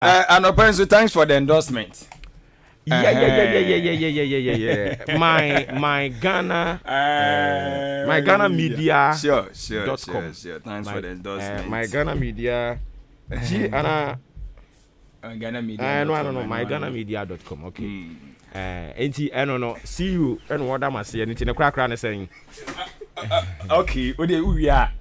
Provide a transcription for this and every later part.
And apparently, thanks for the endorsement. Yeah. My Ghana, my Ghana media. Sure. Thanks for the endorsement. My Ghana media. Ghana media. No. My Ghana media.com. Okay. Enti no. See you. And what am I saying? Enti ne kra ne saying. Okay. We are.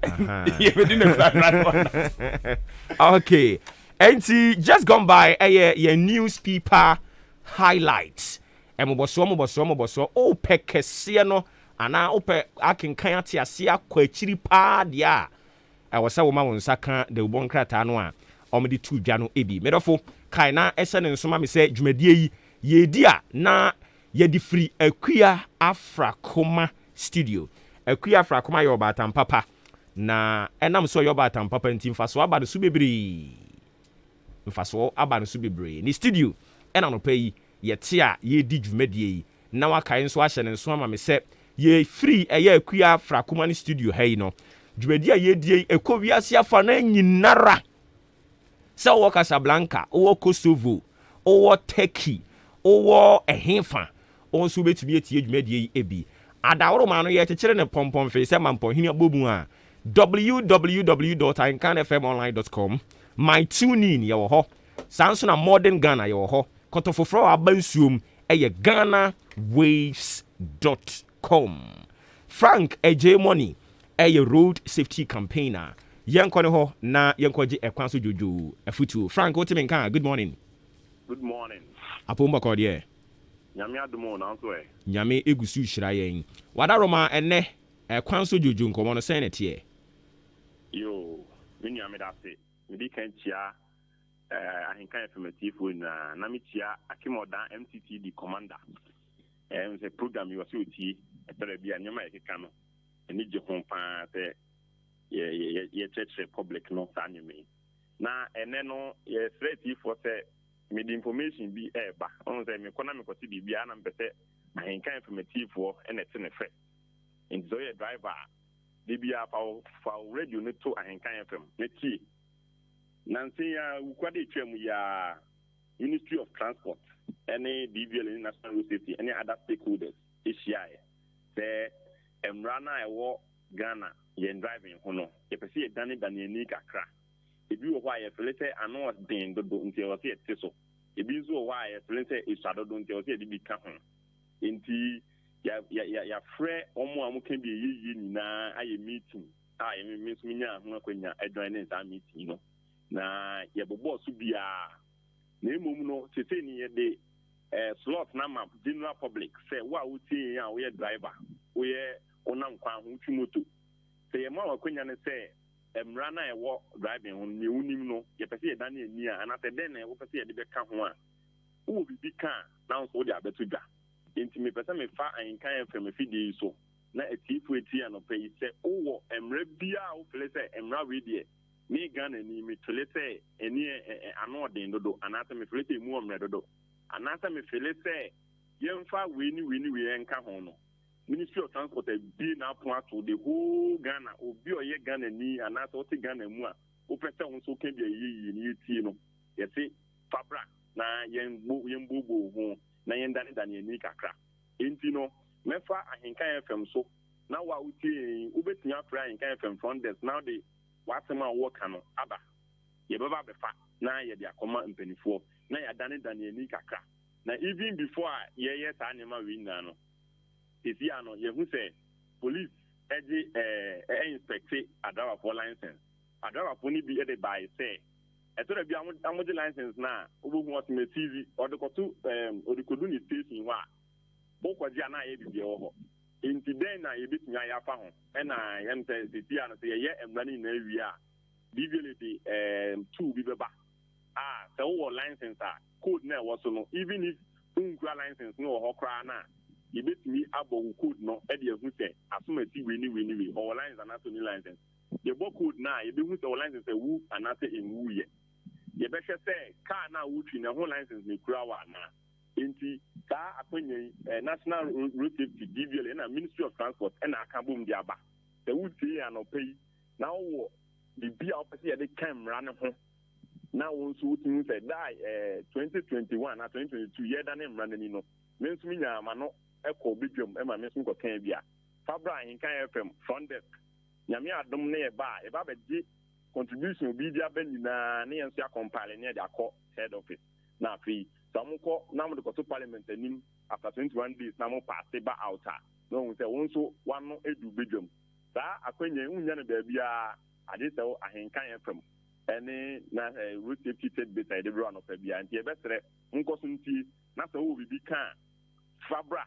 Okay. Enti just gone by a newspaper highlights. Moboso. O pekese no ana o pe akenkan ate ase akwachiri pa dia. I was say wo ma won saka de ubon krata no a omede tu dwa no ebi. Medofo kai na ese ne nsoma me say dwumadie yi yedi a na yedi free Akua Afrakoma studio. Akua Afrakoma yo batam papa na enam so yo batam papa ntim faso aba de su bebre. Mfaso aba no su bebre. Ni studio ena no pay yete a yedi dwumadie yi na wakai nso ahye ne nso ama me say ye free Akua Afrakoma studio hey no. Dwumadie yedie ekowiase afa na nyinara. Se wo Casablanca, wo Kosovo, wo Turkey, wo Ehenfa, o so betumi etie dwumadie ebi. Adaworo ma no ye kekere ne pompom fe se mampon hini abobu a www.incanfmonline.com. My tune in ye wo ho. Sanso na Modern Ghana ye wo ho. Kotofofro abansuom eye GhanaWaves.com. Frank AJ Money eye road safety campaigner. Yanko ne ho na yanko je ekwan so jojo afutu. Frank Otimenka, good morning. Good morning. Apomba ko de. Nyame adumo na nso e. Nyame egusu hira yen. Wadaroma enne ekwan so jojo nkomo no sen netie. Yo, me nyame da se. Me di kan chia ahinkan affirmative na me chia akimoda MTTD commander. Se program you see oti e tere bia nyama e keka no. Eni je hon pa se ye church republic no sanyeme na ene no ye straight for say me the information bi eba on say me kona me kwoti bibia na mpese ahinkan informative for ene tene fe nzo ye driver bibia fa radio ne to ahinkan fm ne ti nansi ya ukwade twam ya Ministry of Transport any BVL National Road Safety any other stakeholders ACI say emrana ewo Ghana yen driving hono ye pese ye dane ni kakra ebi wo hwa ye felete ano den dodo nti wo se ete so ebi zo hwa ye felete isado do nti wo se de bi ka ho enti ya frɛ omo amuka bi ye nyina aye meeting ye me so nya ho akwanya adwan ne sa meeting no na ye bobo so bia na emom no tete ni ye de slot na map general public say wa wuti ya wo ye driver wo ye onam kwa ho twimoto say ye ma wakwanya ne say emra na ewo driving ho ne unim no ye pese ye dan ani a na te den na wo pese ye de beka ho a wo bibi kan na so de abeto dwa enti me pese me fa ankan FM fidi so na etifu eti ano pe say wo emra bia wo fele say emra we de me Ghana ni me fele say eni ano den dodo anata me fele say mu omre dodo anata me fele say ye mfa we ni enka ho no Ministry of Transport be na point to the whole Ghana obi oye Ghana ni anasa o ti Ghana mu a o pese won so kan bia yi ni ti no ye se fabra na yen bobo ho na yen dane ni kakra enti no mefa ahinkan FM so na wa uti ubetumi afra ahinkan FM front desk now the wasema work no aba ye baba befa na ye dia koma mpanifo na ya dane ni kakra na even before ye ta anema we na no isi ano ye hu say police eji inspect adara for license adara for ni bi e dey buy say e to bi amodi license na obogun otime TV odekotu odekodu ni station wa bokwaji ana ye bi ho inti den na ye bitumi ayafa ho e na ye nte isi ano say ye emrani na wi a bibility 2 bi beba say wo license code na wo so no even if unkura license no ho kra na you bet me abo code no e dey hu say asomati we ni or lines and atoni license the book code na you be hu say license say wu anate enwu ye ye be say car na wu twi na ho license me kura wa na enti ta akonye National Road Safety DVL na Ministry of Transport na akabom di aba the wu tie anopai na wo the bia opese ye de camera ne ho Now also things say die 2021 and 2022 year than him running no. Means me na mano echo bedroom e ma me so ko kan bia. Fabra in kan FM front desk. Nyame adom na e ba be contribution bi dia ben na ne yenso ya compile ne dia call head office. Na fi some ko na mo ko to parliament anim after 21 days na mo pass ba outer. No we say won so one no edu bedroom. Sa akwanya unya na ba bia ade se ahenkan FM. Any na road safety set beside the run of a bia and yebesre nko so nti na so wo bibi kan fabra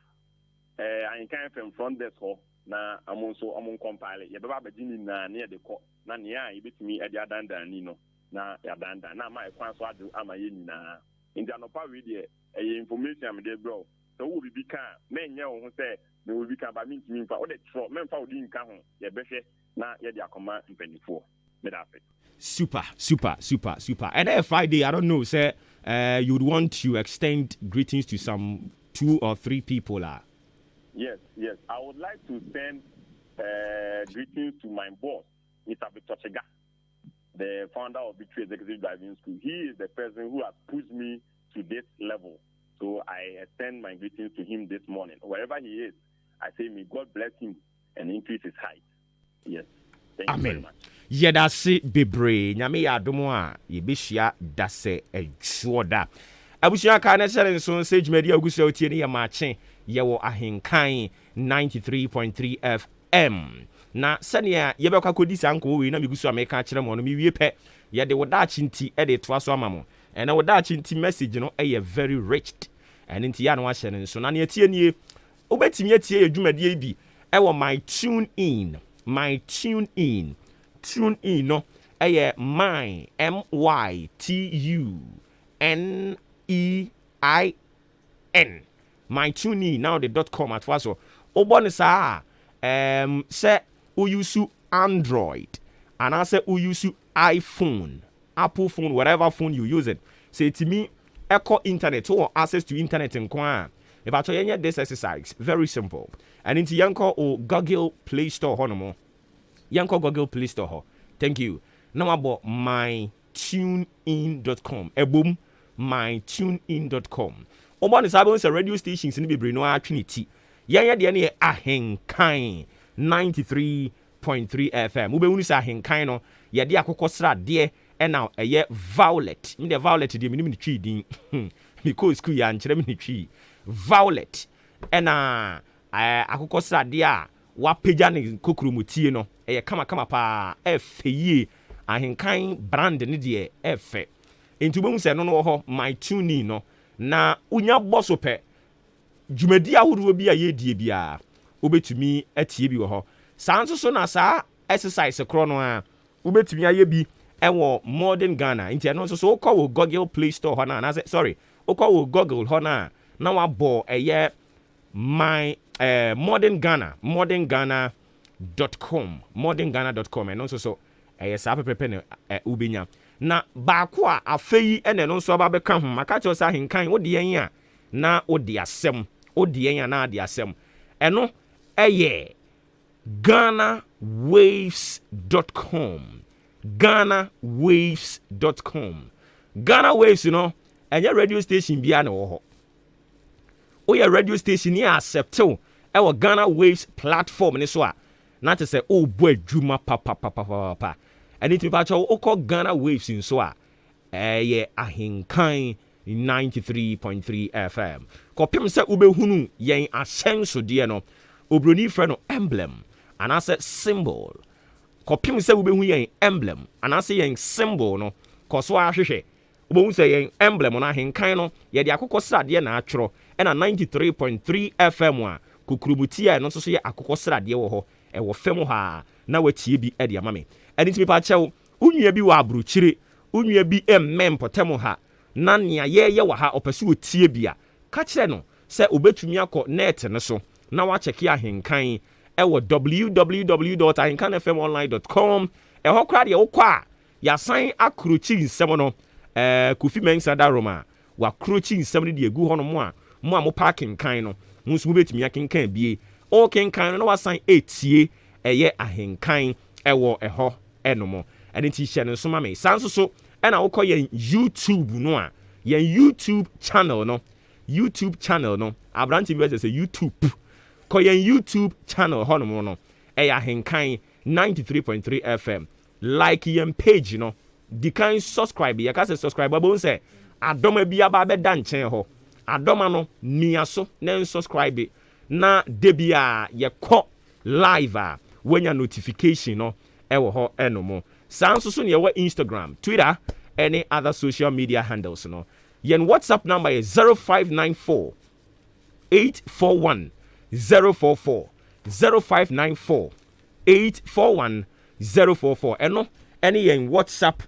ahenkan FM front desk ho na amon so amon compile yebeba bagini na ne de ko na ne a yebetimi ade adandan ni no na yadandan na ma ekwan so ade ama ye nyina nti anopa we de information am de bro so wo bibi kan menye wo ho se me wo bibi kan ba mintimi mfa wo de tro memfa wo di nka ho yebehwe na ye de akoma mpanifo me da fe. Super. And then Friday, I don't know, sir, you would want to extend greetings to some 2 or 3 people. Yes. I would like to send greetings to my boss, Mr. Bitochega, the founder of Victory Executive Driving School. He is the person who has pushed me to this level. So I extend my greetings to him this morning. Wherever he is, I say, may God bless him and increase his height. Yes. Thank you very much. Yedase bebre nyame ya adomo a yebehia dase adwoda abusia ka na sere nso sage media agusia otie ne ya Maakye ye wo ahenkan 93.3 FM na sene yebekwa kodi sanko we na migusu ameka kire mo no mi wie pe ye de woda chinti e de toa so amamo e na woda chinti message no e very rich and nti ya no wa hye nso na ne atie nie obetimi atie adwumade bi e wo my tune in no my MYTUNEIN my tune in now the .com at first so obone sa say u use Android and I say u use iPhone, Apple phone, whatever phone you use it, say to me echo internet or access to internet in kwa. If I tell you this exercise, very simple. And into Yanko or Google Play Store honomo. Yanko Google Play Store ho. Thank you. Now about mytunein.com. Boom, mytunein.com. Oba is able to radio stations in the Brino Trinity. Yanya de ahenkan 93.3 FM. Ube unisa ahenkan no. Ya de akokosra de now a ye violet. Me the violet de me tree din. Because school ya nkyere me tree. Violet. Akokosra de a wapeja ne kokrumutie no. Eye kama pa efeye ahenkan brand ne de efe. Enti bo se no no ho my tuning no na unya boso pe dwumadi ahorow bi a yedie bia obetumi atie bi wo ho sanso so na sa exercise kro no a obetumi aye bi ewo modern Ghana enti no so call wo Google Play Store ho na sorry call wo Google ho na wabo eye my modern Ghana.com and also so sa pepepe ne ubenya na baako a afeyi ene no so ababeka ho maka cho sa henkan wo de yen a na wo de asem wo de yen a na de asem eno eye GhanaWaves.com Ghana Waves no enye radio station bia na wo ho o ye radio station ni accept e wo Ghana Waves platform ni so a na te say o bo adwuma pa and it about o call Ghana Waves in so a ahenkan 93.3 FM kopim say ubehunu yen asenso de no obroni frɛ no emblem and as a symbol kopim say ubehunu yen emblem and as yen symbol no koso ahwehwe ubehunu say yen emblem no ahenkan no ye de akokosrade na atworo na 93.3 FM a kukurumutia no so ye akokosrade wo ho wo fem ha na watie bi e de amame eni timi pa chew unua bi wa abruchire unua bi potem ha na nea ye wa ha opese otie bia ka kire no se obetumi akọ net ne so na wa check ahenkan e wo www.ahenkanfmonline.com e ho kra de wo kọ a ya san akrochi nsem no Kofi Mensa Daroma wa krochi nsem ne de egu ho no mo a parking kan no nso obetumi akenkan bie o kenkan no wa san etie eye ahenkan ewo eho enomo ene ti hye no so ma me sanso so ɛna wokɔ yɛn YouTube no a yɛn YouTube channel no aberante bi bɛ sɛ YouTube kɔ yɛn YouTube channel hɔ nom no ɛyɛ ahenkan 93.3 FM like yɛn page no di kan subscribe yɛka sɛ subscribe abɛhu sɛ adɔma bi aba bɛda nkyɛn hɔ adɔma no nia so na subscribe na debi a yɛkɔ live a wanya notification no ɛwɔ hɔ ɛnom saa nso so ne yɛwɔ Instagram Twitter any other social media handles no yɛn WhatsApp number is 0594 841 044 0594 841 044 ɛno ɛne yɛn WhatsApp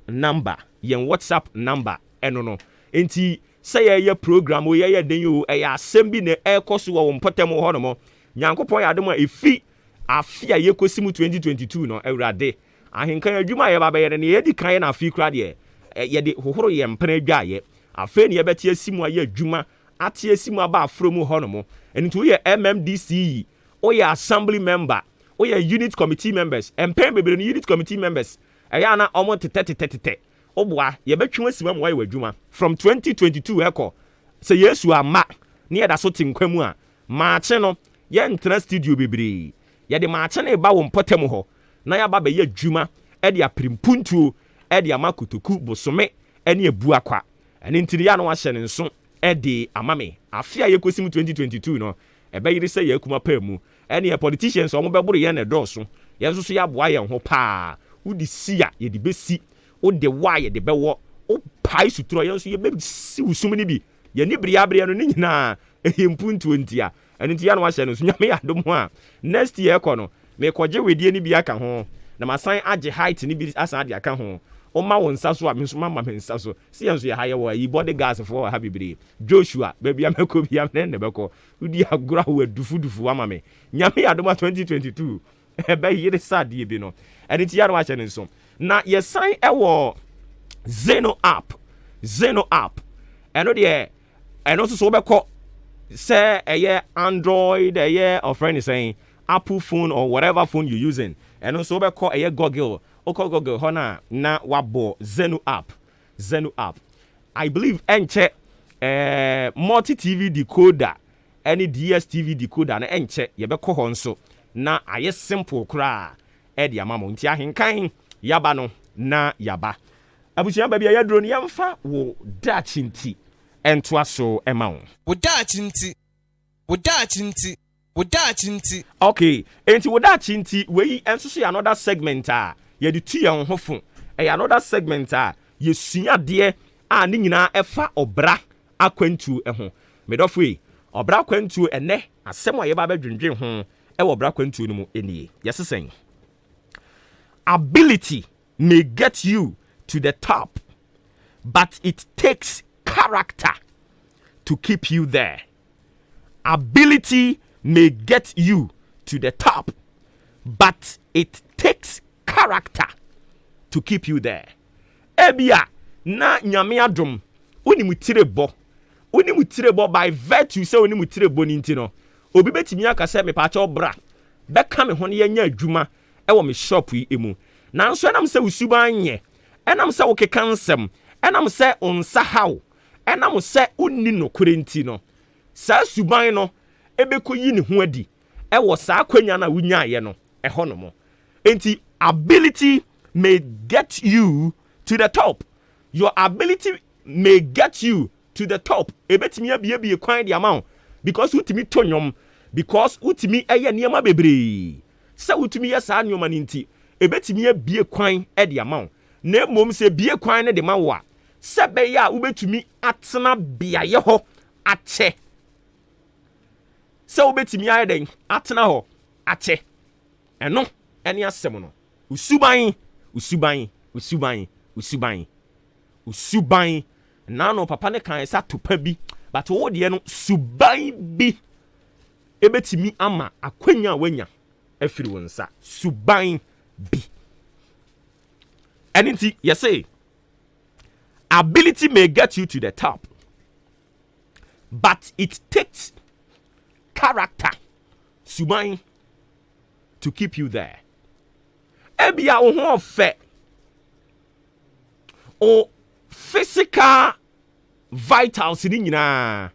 number ɛno no enti sɛ yɛyɛ program o yɛyɛ den o ɛyɛ asɛm bi na ɛkɔ so wɔ wɔn mpɔtam hɔ nom nyankopɔn yɛ adom a ɛfi afi a yɛkɔsi mu 2022 no awurade ahenkan adwuma a yɛba bɛyɛ no yɛdi kan yɛ na afi kora deɛ yɛde hohoro yɛn mpena adwaeɛ afei ne yɛbɛte asi mu ayɛ adwuma ate asi mu aba aforo mu hɔ nom ɛno nti woyɛ MMDC woyɛ assembly member woyɛ unit committee members mpɛn bebree no unit committee members ɛyɛ ana ɔmo tetɛ oboa yɛbɛtwe asima mu wayɛ adwuma from 2022 ɛkɔ sɛ yesu ama ne yɛda so te nkwa mu a maakye no yɛntena studio bebree yɛde maakye no ba wɔ mpɔtam hɔ na yɛaba bɛyɛ adwuma ɛde apirimpuntuo ɛde ama kotoku bosome ɛne ebu akwa ɛne ntiri ya no wahyɛ ne nso ɛde ama me afi a yɛkɔsi mu 2022 no ɛbɛyere sɛ yɛakuma paa mu ɛne yɛ politicians ɔmo bɛboro yɛn na ɛdɔɔso yɛn nso so yɛaboa yɛn ho paa wodi si a yɛde bɛsi wode wa yɛde bɛwɔ wopae suturo yɛn nso yɛbɛsi wusum no bi yɛni biriabere no ne nyinaa ɛyɛ mpuntuo nti a ɛno nti ya no wahyɛ no nso nyame yɛ adom ho a next year ɛkɔ no mekɔgye wedie no bi aka ho na masan agye height no bi asan ade aka ho ɔma wo nsa so a me nso mama me nsa so si yɛn nso yɛ ha yɛwɔ ayi body gas foɔ wɔ ha bebree Joshua baabi a mɛkɔ bi a ne bɛkɔ wodi agorɔ wo adufudufu ama me nyame yɛ adom a 2022 ɛbɛyere sadeɛ bi no ɛno nti ya no wahyɛ no nso na yɛsan ɛwɔ Zeno app ɛno deɛ ɛno nso so wobɛkɔ sɛ ɛyɛ Android ɛyɛ ɔfrɛ ne sɛn Apple phone or whatever phone you using ɛno nso wobɛkɔ ɛyɛ Google wokɔ Google hɔ na wabɔ Zeno app I believe ɛnkyɛ multi TV decoder ɛne DSTV decoder na ɛnkyɛ yɛbɛkɔ hɔ nso na ayɛ simple koraa ɛde ama mo nti ahenkan yaba no na yaba abusua baabi a yɛduro no yɛmfa wo daakye nti ɛntoa so ɛma wo wo daakye nti okay enti wo daakye nti wei ɛnso so yɛ another segment a yɛde tu yɛn ho fo ɛyɛ another segment a yɛsua adeɛ a ne nyinaa ɛfa ɔbra akwantuo ɛho medɔfo yi ɔbra akwantuo ɛnɛ asɛm a yɛba bɛdwendwen ho ɛwɔ ɔbra akwantuo no mu ɛnie yɛsesɛn ability may get you to the top, but it takes character to keep you there. Ability may get you to the top, but it takes character to keep you there. Ebia na nyame adom oni mutirebo by virtue say oni mutirebo ni ntino obi betimi aka say me pa cha obra beka me ho ne yanya adwuma ɛwɔ me shop yi emu nanso ɛnam sɛ usuban nye ɛnam sɛ wokeka nsɛm ɛnam sɛ onsa haw ɛnam sɛ onni no korenti no saa suban no ebeko yi ne ho adi ɛwɔ saa kwanya na wunyaayɛ no ɛhɔ no mo enti ability may get you to the top. Your ability may get you to the top. Ebetimi abie kwan di amount because utimi tonyom because utimi eye niema bebre. Sa utimi ya saa nyoma ninti ebetimi abie kwan e di amount. Na mom se bie kwan ne de ma wa. Se be ya ubetumi atena biaye ho ache. Se ubetimi aye den atena ho ache. Eno eni asem no. Usuban nano papa ne kan sa topa bi but wo de no suban bi ebetimi ama akwanya wanya afiri wonsa suban bi anything you say ability may get you to the top but it takes character suban to keep you there ebia wo ho ofe o physical vitals ni nyinaa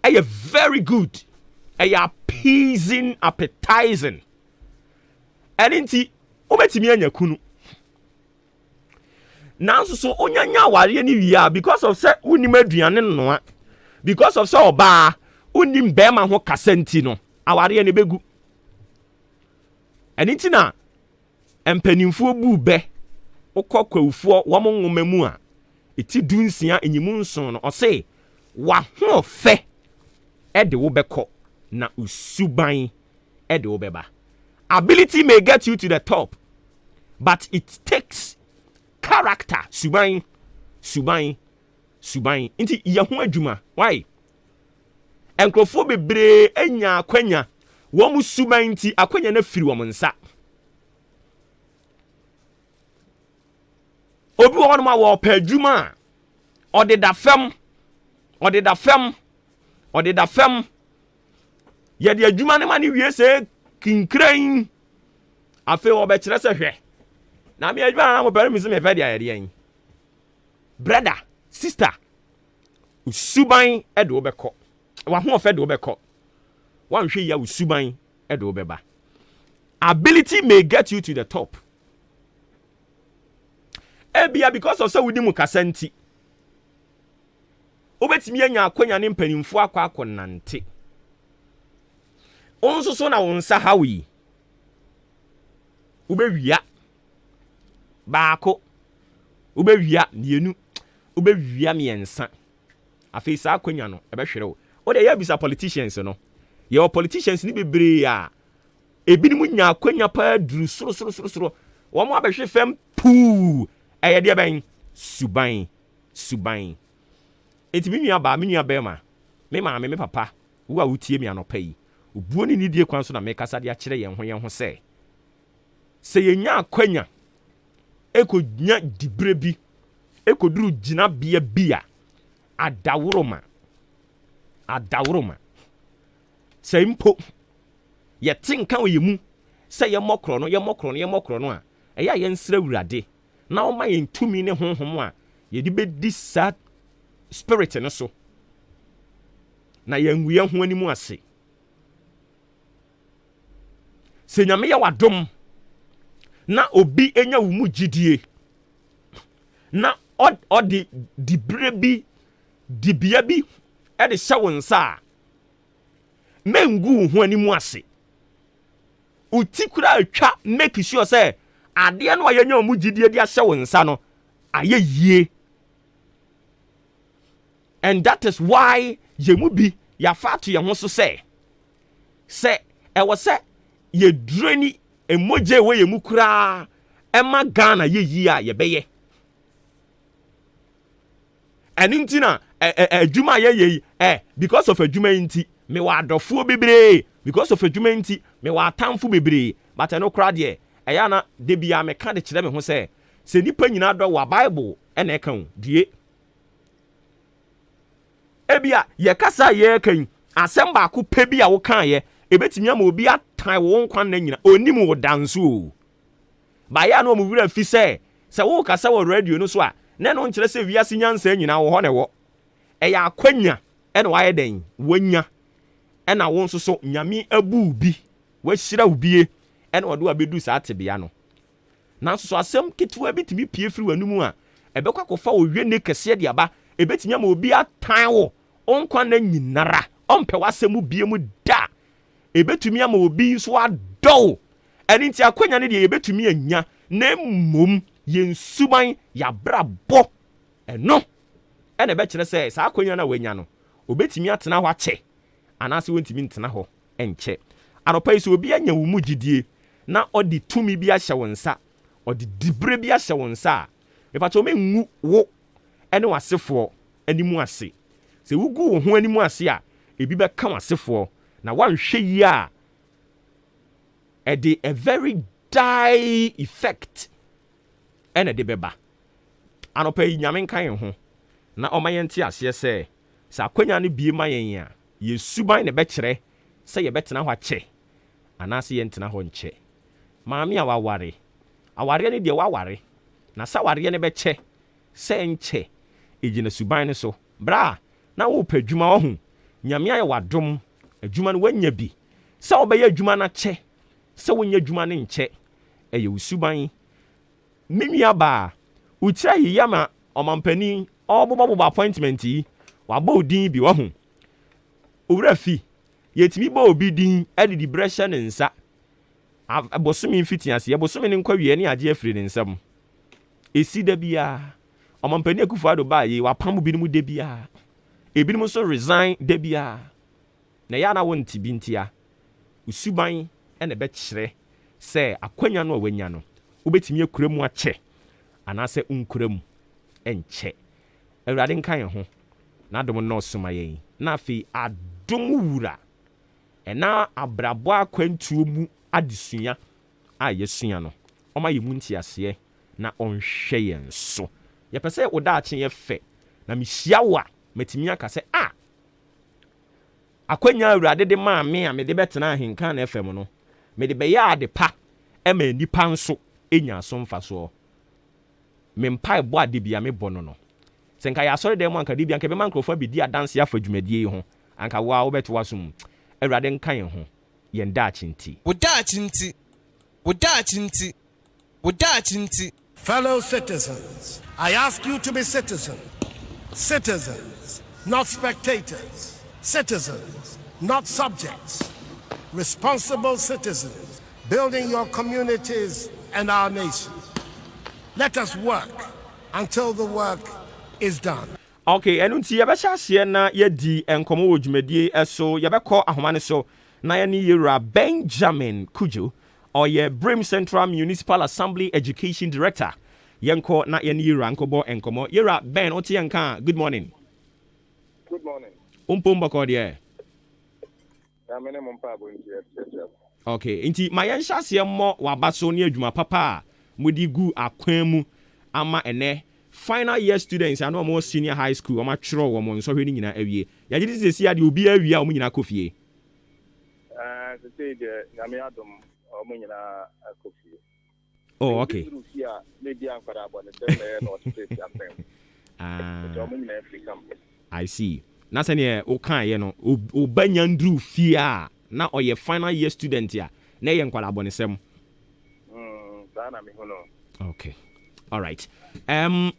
ɛyɛ very good ɛyɛ appeasing appetizing ɛne nti wobɛtumi anya kunu nanso so onyanya aware ni wia because of sɛ wonim aduane noa because of sɛ ɔbaa wonim bɛrima ho kasa nti no aware ne bɛgu ɛne nti na mpanimfoɔ bu bɛ wokɔ kwawufoɔ wɔn nwoma mu a eti dunsia enyimu nson no ɔse wahoɔfɛ ɛde wo bɛkɔ na usuban ɛde wo bɛba. Ability may get you to the top, but it takes character. Suban. Inti yahu adwuma. Why? Enkrofo bebree enya akwanya. Wo mu suban nti akwanya na firi wo nsa. Obi wo ma wo pa adwuma. Odeda fam. Yede adwuma ne ma ne wie se kinkran afe obekire se hwe na me adwuma na mo pere mi se me fa dia yede yan brother sister usuban e de obekọ wa ho ofe de obekọ wan hwe ya usuban e de obeba. Ability may get you to the top ebia because of so wudi mu kasanti obetimi anya akwanya ne mpanimfo akonnante onso so na wonsa hawi ubewia baako ubewia nienu ubewia miensa afisa akwanya no ebehwere o de ya bisa politicians no ye politicians ni bebre a ebinim nya akwanya pa duru soro wo mo abehwe fam pu eye de ben suban etimi nua ba me nua bema me ma me papa wo a wutie mi anopa yi obuo ni die kwan so na me kasa de akire yen ho se yenya akwanya ekonya dibre bi ekoduru gina bia adawroma se mpo ye tinka oyemu se ye mokro no a eya ye nsra wurade na o ma ye ntumi ne honhom a ye di bedi sa spirit no so na ye nwuye ho animu ase se nyame ya wadom na obi enya wo mu gidie na odi dibre bi dibia bi e de hye wo nsa mengu ho animu ase utikura atwa make sure say ade no ayenya wo mu gidie de hye wo nsa no aye yie. And that is why yemu bi ya fatu ya ho so say e wo say ye drani emoje we yemu kura ema Ghana ye yi a ye beye eninti na adwuma ye because of adwuma nti me wa adofo bebre because of adwuma nti me wa atamfo bebre but no kra de eya na de bia me ka de kire me ho se nipa nyina do wa Bible ena e kan die ebia ye kasa ye kan asem ba ko pe bia wo kan ye ebetimi ama obi atan wo nkwan na nyina onim wo danso o ba ya no mo wura fi se wo kasa wo radio no so a na no nkire se wiase nyansa nyina wo ho ne wo eya akwanya ena wa ye den wanya ena wo nso so nyame abu bi wa hyira ubie ena odo abedu sa atebea no na nso so asem ketewa bitimi pie firi wanum a ebekwa kofa wo hwe ne kese de aba ebetimi ama obi atan wo onkwan na nyinara ompe wasemu bie mu da ebetumi ama obi so adɔ ɛne nti akwanya ne de ebetumi anya na mmom yensuban ya brabɔ ɛno ɛna ɛbɛkyerɛ sɛ saa akwanya na wanya no obetumi atena hɔ akyɛ anaasɛ wontumi ntena hɔ ɛnkyɛ anopa yi so obi anya wo mu gidie na ɔde tumi bi ahyɛ wo nsa ɔde dibre bi ahyɛ wo nsa a mepato mengu wo ɛne wasefoɔ animu ase sɛ wugu wo ho animu ase a ebi bɛka wasefoɔ na wanhwɛ yi a ɛde a very die effect ɛna de bɛba anopa yi nyame nka yɛn ho na ɔma yɛn te aseɛ sɛ akwanya no bie ma yɛn a yesuban ne bɛkyerɛ sɛ yɛbɛtena hɔ akyɛ anaasɛ yɛntena hɔ nkyɛ maame a waware aware ne deɛ waware na sa ware ne bɛkyɛ Senche ejina suban ne so bra na wo pa adwuma wo hu nyame aye wadom adwuma no wanya bi sɛ wobɛyɛ adwuma na kyɛ sɛ wonya adwuma ne nkyɛ ɛyɛ usuban mimia ba ukyira yiyama ɔmampani ɔbobɔbobɔ appointment yi wabɔ odin bi wo hu owura fi yetimi bɔ obi din adidi bresha ne nsa abosomi mfitiase abosomi ne nkwa wie ne age afiri ne nsam esi da bia ɔmampani akufo ba yi wapam bi mu da bia ebinom so resign da bia na ya na wonti bintia usuban ene be kyerɛ sɛ akwanya no awanya no wobetimi akura mu akyɛ anase unkura mu enkyɛ awurade nkan ho na adom no soma yɛn na afi adom wura ɛna abrabo akwantuo mu adesua a yɛsua no ɔma yɛ mu ntiaseɛ na ɔnhwɛ yɛn so yɛpɛ sɛ wodaache yɛ fɛ na mehyia wo a matimi aka sɛ akwanya awurade de maa me a mede bɛtena ahenka na FM no mede bɛyɛ ade pa ɛma nipa nso enya so mfa so me mpa ɛbɔ ade bia me bɔ no sɛ nka yɛ asɔre dɛm anka de bia nka bɛma nkrɔfo bi di adanse afa dwumadie yi ho anka wo a wobɛto waso mu awurade nka yɛn ho yɛn daache nti Fellow citizens, I ask you to be citizens, not spectators, citizens, not subjects, responsible citizens, building your communities and our nation. Let us work until the work is done. Okay, and unti yɛbɛhyɛ aseɛ na yɛdi nkɔmmɔ wɔ dwumadie ɛso yɛbɛkɔ ahoma ne so na yɛne yɛwura Benjamin Kujo ɔyɛ Brim Central Municipal Assembly Education Director yɛnkɔ na yɛne yɛwura nkɔbɔ nkɔmmɔ yɛwura Ben wote yɛnka good morning. Good morning. Umpom bɔkɔ deɛ okay nti ma yɛnhyɛ aseɛ mmɔ waba so ne adwuma papa a modi gu akwan mu ama ɛnɛ final year students ano mo senior high school o ma tworo wo mo nsɔhwe ni nyina awie ya gidi sesi ade obi awie a o nyina kofie say the nyame adom o mo nyina akofie oh okay I see na se ne o kan ye no o banya ndru fie a na o ye final year student ya na ye nkwala abonesem na me hono okay all right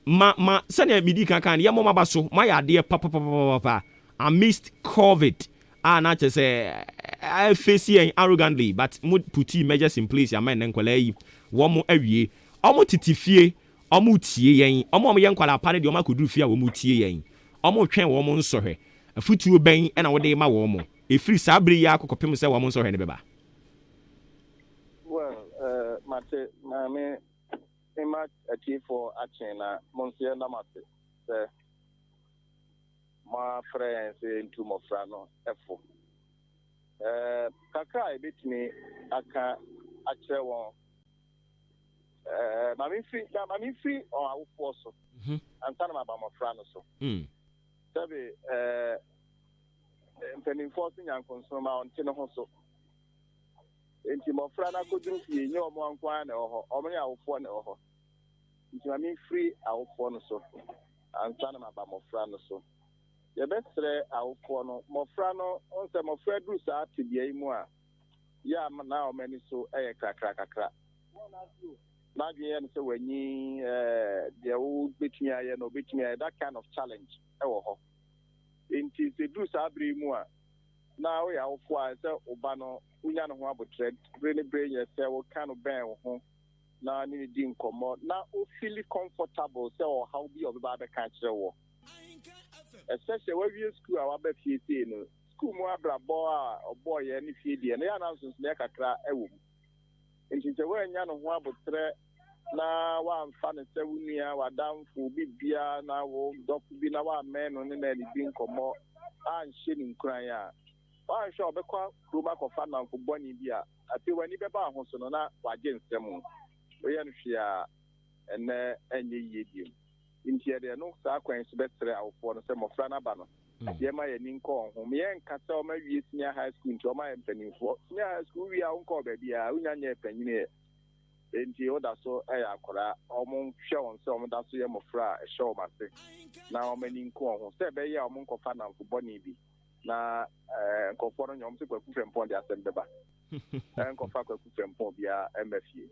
ma sene midi kan ye mo mabaso ma ya de papa amidst covid na che say I face you arrogantly but mood put measures in place ya man nkwala yi wo mo awie omo titifie omo tie yen omo ye nkwala pa ne de omo akodu fie a wo mo tie yen omo twen wo mo nsohwe afutuo ben na wo de ma wo mo efiri sabri ya akokopem se wo mo nsohwe ne beba mate na me ima ati for action na monsie na mate se ma friends into mo frano efo kaka ebetini aka akere won mami free on awofo so antana ma ba mo frano so sabe mpenimfo so nyankonso ma onte no ho so enti mo frana koduru fie nye omo ankwa na oho omo ya awofo na oho enti mami free awofo no so antana ma ba mo frano so ye betre awofo no mo frano onse mo fra duru sa tibia imu a ya na o mani so eye kakra na gye no se wanyi de wo betumi aye no betumi aye that kind of challenge e wo ho enti se duru sa abri mu a na wo ya awofo a se oba no unya no ho abotre really brain yourself wo kind of ben wo ho na ni di nkomo na o feel comfortable se o how be oba be kan kire wo especially when we school our be fie no school mu abrabo a obo ye ni fie die na ya na nso ne kakra ewo nti je we nya no ho abotre na wa mfa ne se wunia wadamfo bibia na wo doku bi na wa men no ne na di nkomo a nhye ni nkran ya wa nhye obekwa kroma kofa na nkoboni bi a ati wani beba ahoso no na waje nsem oye no hwe a ene enye yediem nti ede no sa kwan so betre awofo no se mofra na ba no ye ma ye ninko ho me en kasa o ma wie senior high school nti o ma ye mpanimfo senior high school wi a unko ba bia unya nya panyine enti oda so akora omo hwe on se omo da so ye mofra e show mase na omo ni nko ho se be ya omo nkofa na mfobɔ ni bi na nkofo no nyom se kwaku frempon de asem beba nkofa kwaku frempon bia emafie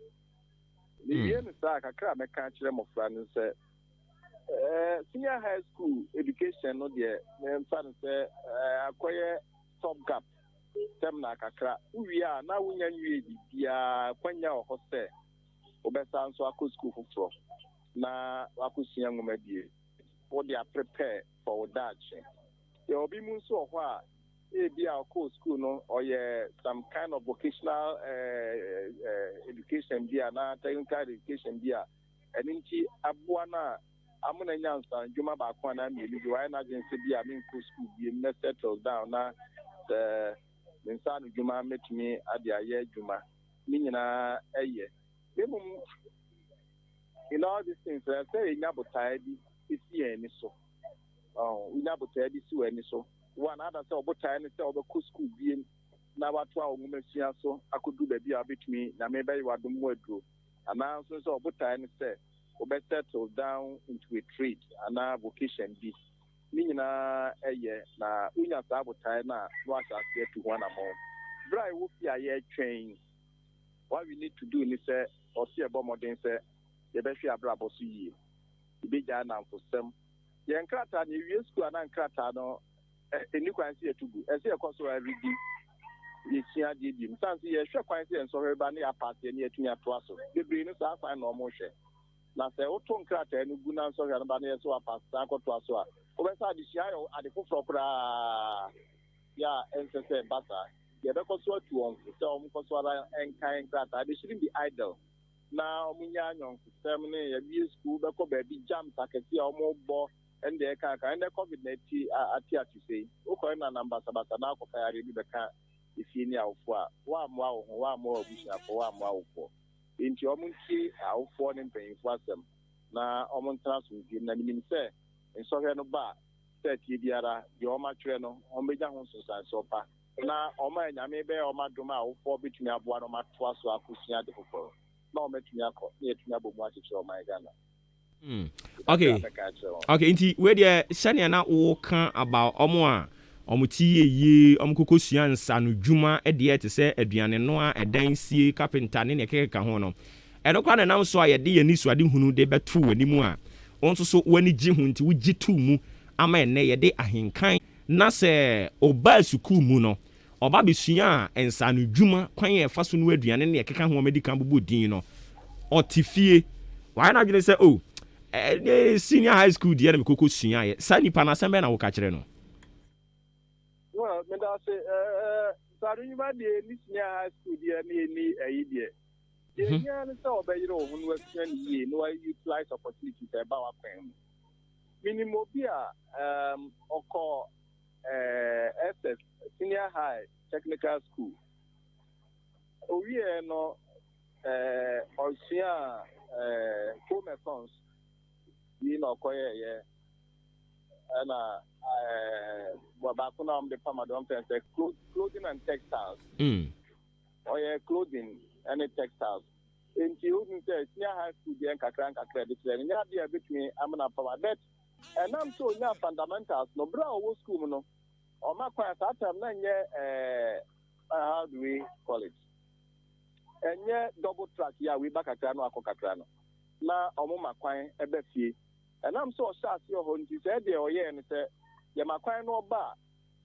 ni ye no sa kakra meka kire mofra no se senior high school education no de mfa no se akoye top gap tem na kakra uwia na wunya nwie bibia kwanya ho se obesa nso akọ school fufuro na akosua ngoma die wo dey prepare for that ye obi mu nso ho a bia akọ school no or some kind of vocational education bia na technical education bia eninchi aboa na amuna nyansa njuma ba kwa na mieli bi why na agency bia me nko school bi me settle down na insanu juma metumi ade aye juma ni nyina eye memum in all these things say nyabotai bi isi eni so nyabotai bi si eni so one other say obotai ni say obeku school bi na watu a onwumasua so akodu ba bi a betumi na me bai wadom waduro ana so say obotai ni say obe settle down into a trade ana vocation bi ni nyina eye na unya sa abotai na no asase to one amount dry wo fi aye train what we need to do ni say or see about modern say ye be fi abrabo so yie ibeja na mfosem ye nkrata na wie school na nkrata no eni kwan si etugu ese e koso aridi ye sia die di msansi ye hwe kwan si enso hweba na ya pass ye ni atumi ato aso bebre no sa fan na omo hwe na se oto nkrata enu gu na nso hwe na ba na ye so pass na koto aso a obesa adisia yo ade foforo kra ya ensese basa ye be koso atu on se omo koso ara enkan nkrata they shouldn't be idle na omunya anyon system ne ye bi school be ko ba bi jam takesi omo bo ende ka ende covid-19 ati say o ko na number sabata na ko kayare bi be ka ifi ni awfo a wa mo awo wa mo obusia fo wa mo awfo enti omo nti awfo ne mpanyimfo asem na omo ntana so bi na nim se ensohwe no ba set ye biara ye o ma twere no o meja ho so san so pa na o ma nyame be o ma doma awfo bitumi aboa no ma to aso akosia de foforo na o metumi akọ na etumi abomu achiche o ma Ghana. Okay, inti we dey sane na wo kan about omo a omo ti ye omo kokosua nsa no dwuma e de te se aduane no a edan sie carpenter ne keka ho no eno kwa na nam so a ye de yani so ade hunu de betu wani mu a onso so wani gi hu nti wo gi tu mu ama ene ye de ahenkan na se oba suku mu no oba besua nsa no dwuma kwan ye fa so no aduane ne keka ho medical bubu din no otifie why na gele say oh senior high school dia na mekoko sua ye sa nipa na sembe na wo ka kire no well me da say sari ma de ni senior high school dia ni ayi de ye nya ni so obeyire ohun wa sua ni ye no utilize opportunities e ba wa kwan minimum bi a oko SS senior high technical school owie no osua home accounts ni no koye na ba kuna the pamadon fence clothing and textiles clothing and textiles in you say senior high school dey kakran credit learning ya dey between amna power but and am so nya fundamentals no bra o school no o ma kwa that time na nye how do we call it enye double track ya we back kakra no akokakra no na omo makwan ebe fie and am so sha se ho nti se de oye ne se ye makwan no ba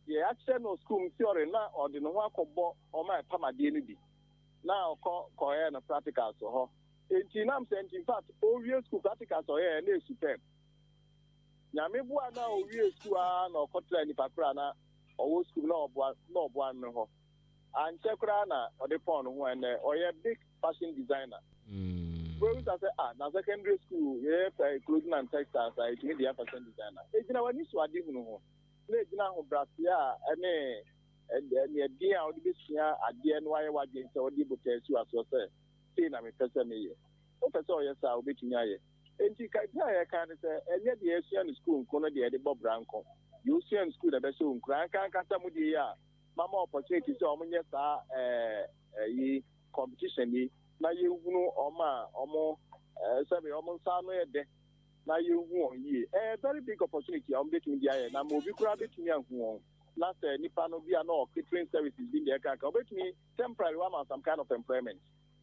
ye ache no school theory na ode no ho akobo o ma pamade no bi na ko ye no practicals ho enti nam se in fact o wie school practicals o ye na superb nyame bua na o wie school na okotra ni pakra na o school na obua no ho and chekra na ode pon ho and o ye big fashion designer we say na secondary school clothing and textiles it need the fashion designer ejina wani so ade hunu ho na ejina ho brasia ene dia o de besia ade no aye waje nse o de botasu aso say na me pese me ye o pese o yesa o betumi aye enti ka ya kan say enye de esia no school nko no de bob ranko you see in school da be so nkran kan kasa mu de ya mama opportunity say o munye sa yi competition ni na yehunu omo sabe omo nsa no yede na yehu on ye very big opportunity on between the air na mo bi kura betumi ahu on na say nipa no bia na catering services bi dey ka betumi temporary one or some kind of employment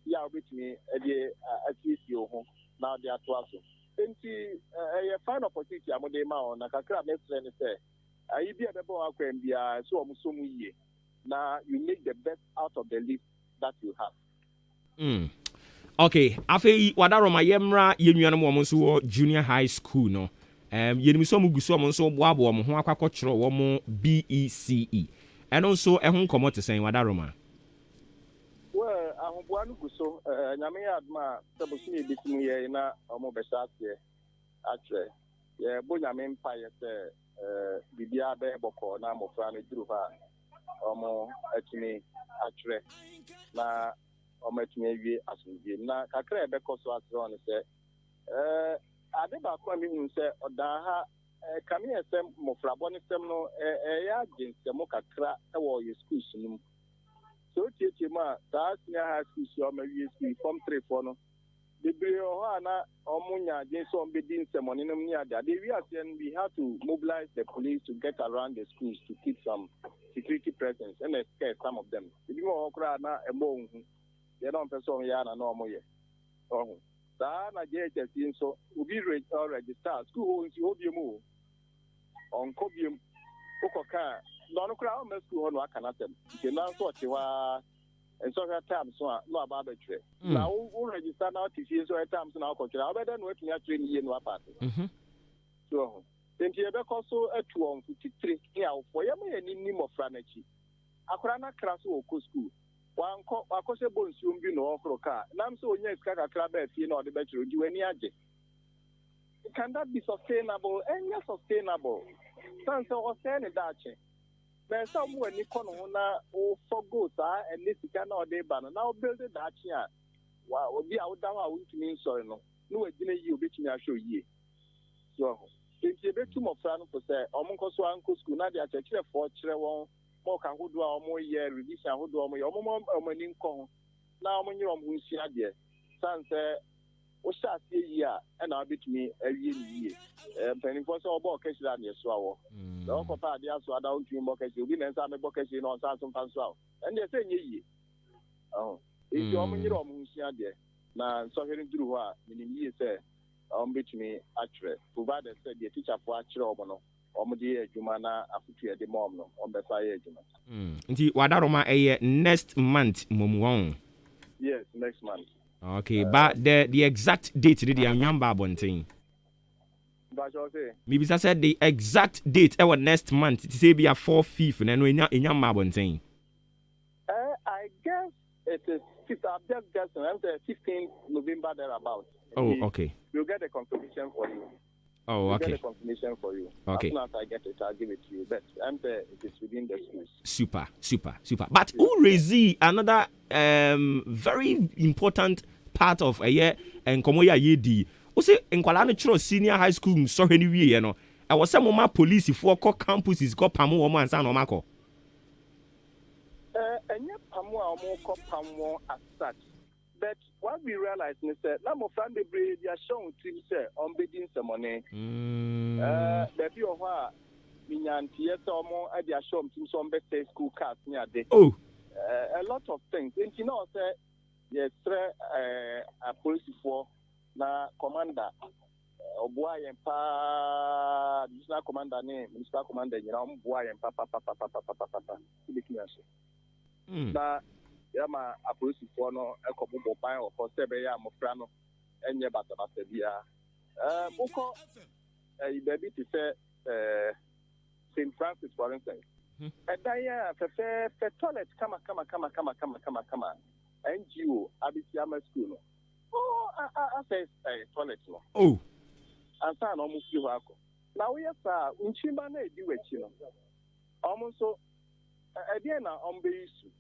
ya betumi dey at ho na dey atwaso enti a fine opportunity amode ma on na kakra me friend say ayi bi ebebo akwem bia so omuso mu ye na you make the best out of the list that you have. Okay, afei wadaroma yemra yenuanom wo so junior high school no. Yenim so mu guso mo so boabo mo ho akwakokyero wo mo BECE. Eno so ehun nkomo te sen wadaroma. Well, ahobua no guso nyame adma sabosu ni bitimi ye na omo besate atre. Ye bo nyame mpa ye se bibia be boko na mofra no duru ha omo atini atre na omatumi awie asomdie na kakra ebe koso asre on se ade ba kwa mi hu se odan ha kame esem mofrabo ne sem no ya agensem kakra e wo ye school sunum so tietie ma ta senior high school so ma wie school form 3 for no debre o ha na omunya agenso on be din semoni no ni ada they we we have to mobilize the police to get around the schools to keep some security presence and scare some of them if you okra na ebo hu they don't person ya na no mo ye oh da na JHS so ubi register school ho nti obiemu on kobiemu ukoka no kra o me school ho no aka na tem nke na so otewa enso ka time so no aba betwe na o register na otifi so time so na okotra obeda no atumi atre ni ye no apart so enti ebe ko so atu on 53 ya ofo ye me ni mofra na chi akora na kra so o school wakose bonsu mbi no ofro ka nam so onye ska kakra ba fie na ode be chiro di wani age can that be sustainable and sustainable sanse o se ne dache be sa mu ani kono na o forgo sa eni sika na ode ba no na o build dache a wa obi a wodan a wontumi nsori no no wagina yi obetumi ahwe yi so enti betu mofra no for say omonkoso anko school na de achekire for kire won ka hodo a omo ye revision hodo omo ye omo amani nko na omo nyiro omo nsi ade sanse o sha se yi a na abetumi awie ni yie penifo so obo okashira na yeso awo na okopa ade aso ada ontumi mo kashi obi na nsa me bo kashi na onsa so mfa so awo ende se nye yie eji omo nyiro omo nsi ade na so heri duru ho a minim yie se omo betumi atre provided say the teacher for akire omo no omudi ejuma na afutu ede mom no ombesa ye ejuma nti wadaroma next month momwon yes next month okay but the exact date the anyamba bonten ba jo say maybe said the exact date next month to say be a 4th na no anyamba bonten I guess it is 15th November thereabout. Okay, we'll get a confirmation for you. Okay. Get a confirmation for you. Okay. As soon as I get it, I'll give it to you. But it is within the schools. Super. But who raise another very important part of a year and Komoya Yedi? Who say Nkwala no chiro senior high school so any way, you know. I was some more police for campuses got Pamu Omo and San Omako. And yet Pamu Omo Pamu as such. But what we realize is that now friend they are showing teams on bidding some money. The few of her Minyanti Tomo at their show teams on best school cars near day. A lot of things. And you know, say yes, a police for na commander Obuoba Ofori additional commander name, Mr. Commander, you know, Obuoba Ofori na yama apolisi for no ekobubo ban o for sebe ya mofra no enye bata bia boko baby to say St. Francis for instance edaya fe toilet kama NGO abisiama school no I say toilet no ansa na omu fi ho akọ na we yesa nchimba na edi wechi no omu so ede na ombe isu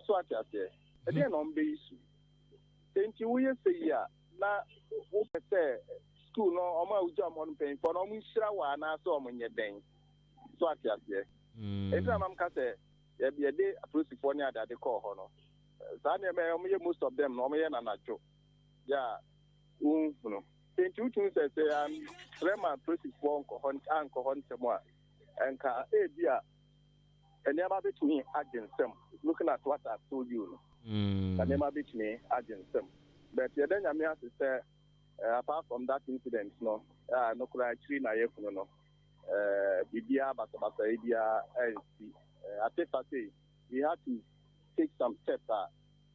so atiase ede na ombe isu enti we yesa ya na wo pese school no omu awuja mo no pen for no omu hira wa na so omu nye den so atiase enti na mam ka se ye de apolisi for ni adade call ho no most of them no me na nacho. Yeah. No. Into two says Rema process for uncle Hunt and ka ebia and never bet me against them. Looking at what I've told you. And never bet me against them. But then I have to say apart from that incident, no cry tree na no. Bibia but idea I say we had to take some steps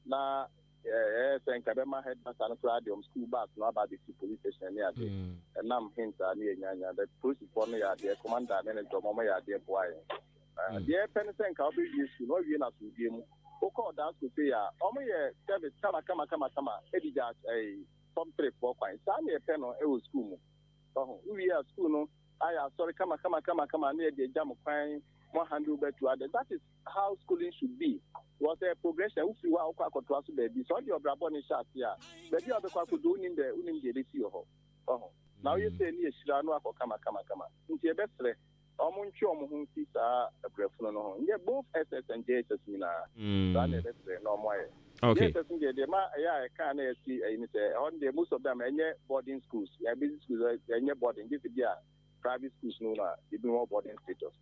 now. And Kadema head back and school bus, no about the police station near there. And now hints are near Yanya, the police for me are there, commander, and the Mama are there, boy. The Penisan can be used to know you not with him. Who called that to say, only a service, come, Eddie Judge, a some trip for fine. Send me a pen on a school. We are school, no. I am sorry, come, near the jam of fine. 100 to others. That is how schooling should be. Was a progression. If you are to baby, so your brabon is shot here. But you are the one who do in the now you say, yes, no, come. Into your best way. Omuncho Muhuntis are a breathful. Yeah, both SS and JSS no more. Okay. I can't see on the most of them and boarding schools. Yeah, business schools and boarding. This is private schools, no, even more boarding status.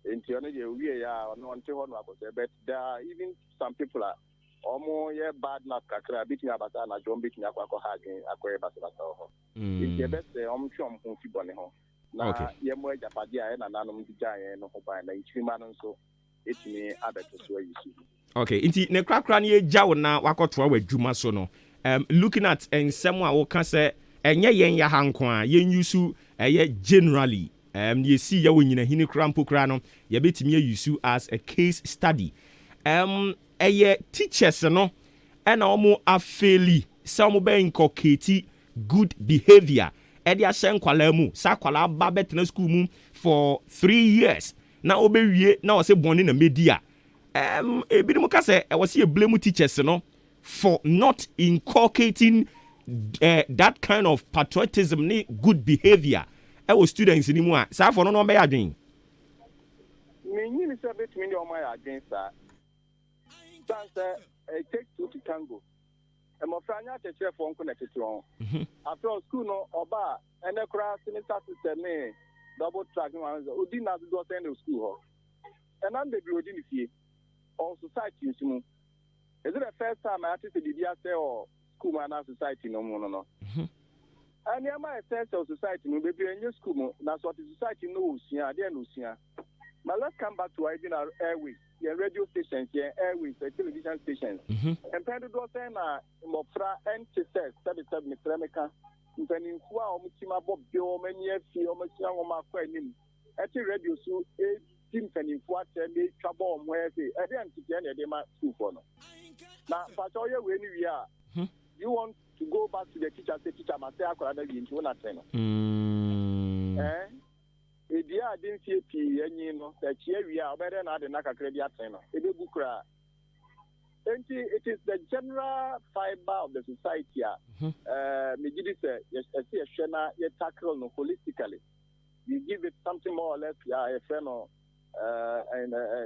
In theory, we are no but there are even some people are almost bad enough. Kakra beating about an John beating up again. Acquire Basalato. It's the best chum who Fiboneho. Now, Yamoy Japadia and Anonymous Giant, no hope and 3 months so it's me. I bet to swear you see. Okay, inti ne krakra ne jaw na wakotwa wadwuma so no. Looking at and someone who can say enye yen ya hanko a yen yusu generally. You see, you in a hini crampo crano, you bet me use as a case study. Teachers, no, and almost a fairly some obeying cockety good behavior. Edia Shen Qualemu, Sakwala Babet in a school for 3 years. Now obey now I say born in the media. A bit more I was here blame teachers, no, for not inculcating that kind of patriotism, good behavior. Our students anymore. So for no be adwin. Me ni say between the my against that. Sanse it takes two to tango. E mo franya teacher for connected to. After school no oba and the class semester system me double track no odi na do send to school ho. And am be odi ni fie. On society nsimu. Is it the first time I had to see the say or school man society no. And my sense of society, no baby in your school, that's what the society knows here, they know here. But let's come back to our airways, your radio stations, your airways, the television stations. And Pendu say na Mofra and Chester, 77 Mitramica, in Fua, Mutima Bob, Bio, many few, Machang, or Marquanim. At the radio, so 18 penny what they trouble where they again to get a demand school for. Now, but all your way we are, you want to go back to the teacher, say teacher, must say I could have been to one attend. If you didn't see a P, and you know, that here we are better than the Naka credit attender. It is the general fiber of the society. Megiddy said, yes, I see a shena, you tackle no holistically. You give it something more or less, a friend or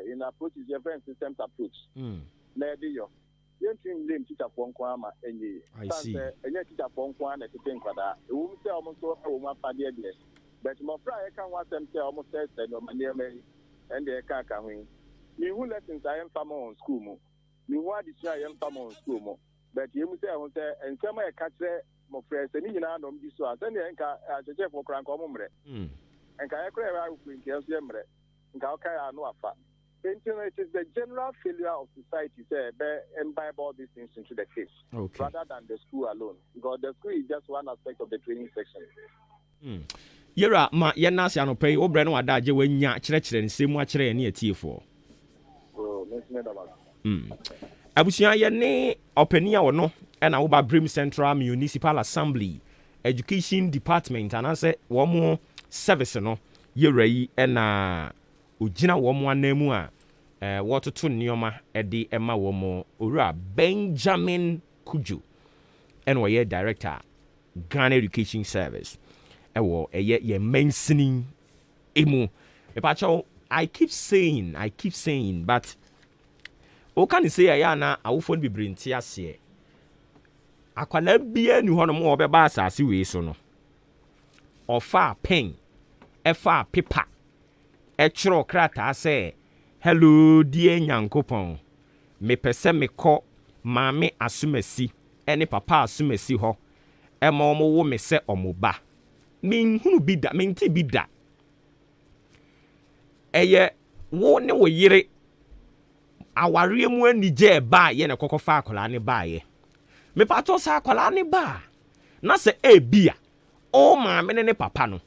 in approach is your friend systems approach. Maybe you. You name teacher for Kwama and ye. I see. And yet, teacher for Kwan at the thing for that. You won't say almost over 1 year. But more prior can want them say almost said no near me and they can't come in. You who lessons I am from on school mo. You want to I am from on school mo. But you must say, I will say, and come I catch more friends and you know, don't be so. I send the anchor as a chef for Crancombre. And can I cry out with Kelsiamre? And Kalka no affair. It is the general failure of society to imbibe all these things into the case, rather than the school alone. Because the school is just one aspect of the training section. Yera ma yena se anopai obre no wada je wanya kire nsemu akire ne atiefo. Abusia ye ne opania wo no e na wo ba Brim Central Municipal Assembly Education Department anase wo mo service no yera yi e na ogina wo mo anamu a wototo nneoma de ema wo mo owura Benjamin Kujo and we director Ghana Education Service ewo ye mentioning emu epacho I keep saying but o kan say ya na awofo no bebre nti ase akwala bia ni hono mo obeba asase we so no ofa pen efa paper chiro krata say hello dear nyankopon me pese me ko maame asumasi ene papa asumasi ho ema omo wo me se omo ba min hunu bida min ti bida eye wo ne wo yire aware mu anije ba ye ne kokofa akola ne ba ye me pato sa akola ne ba na se ebia o maame ne papa no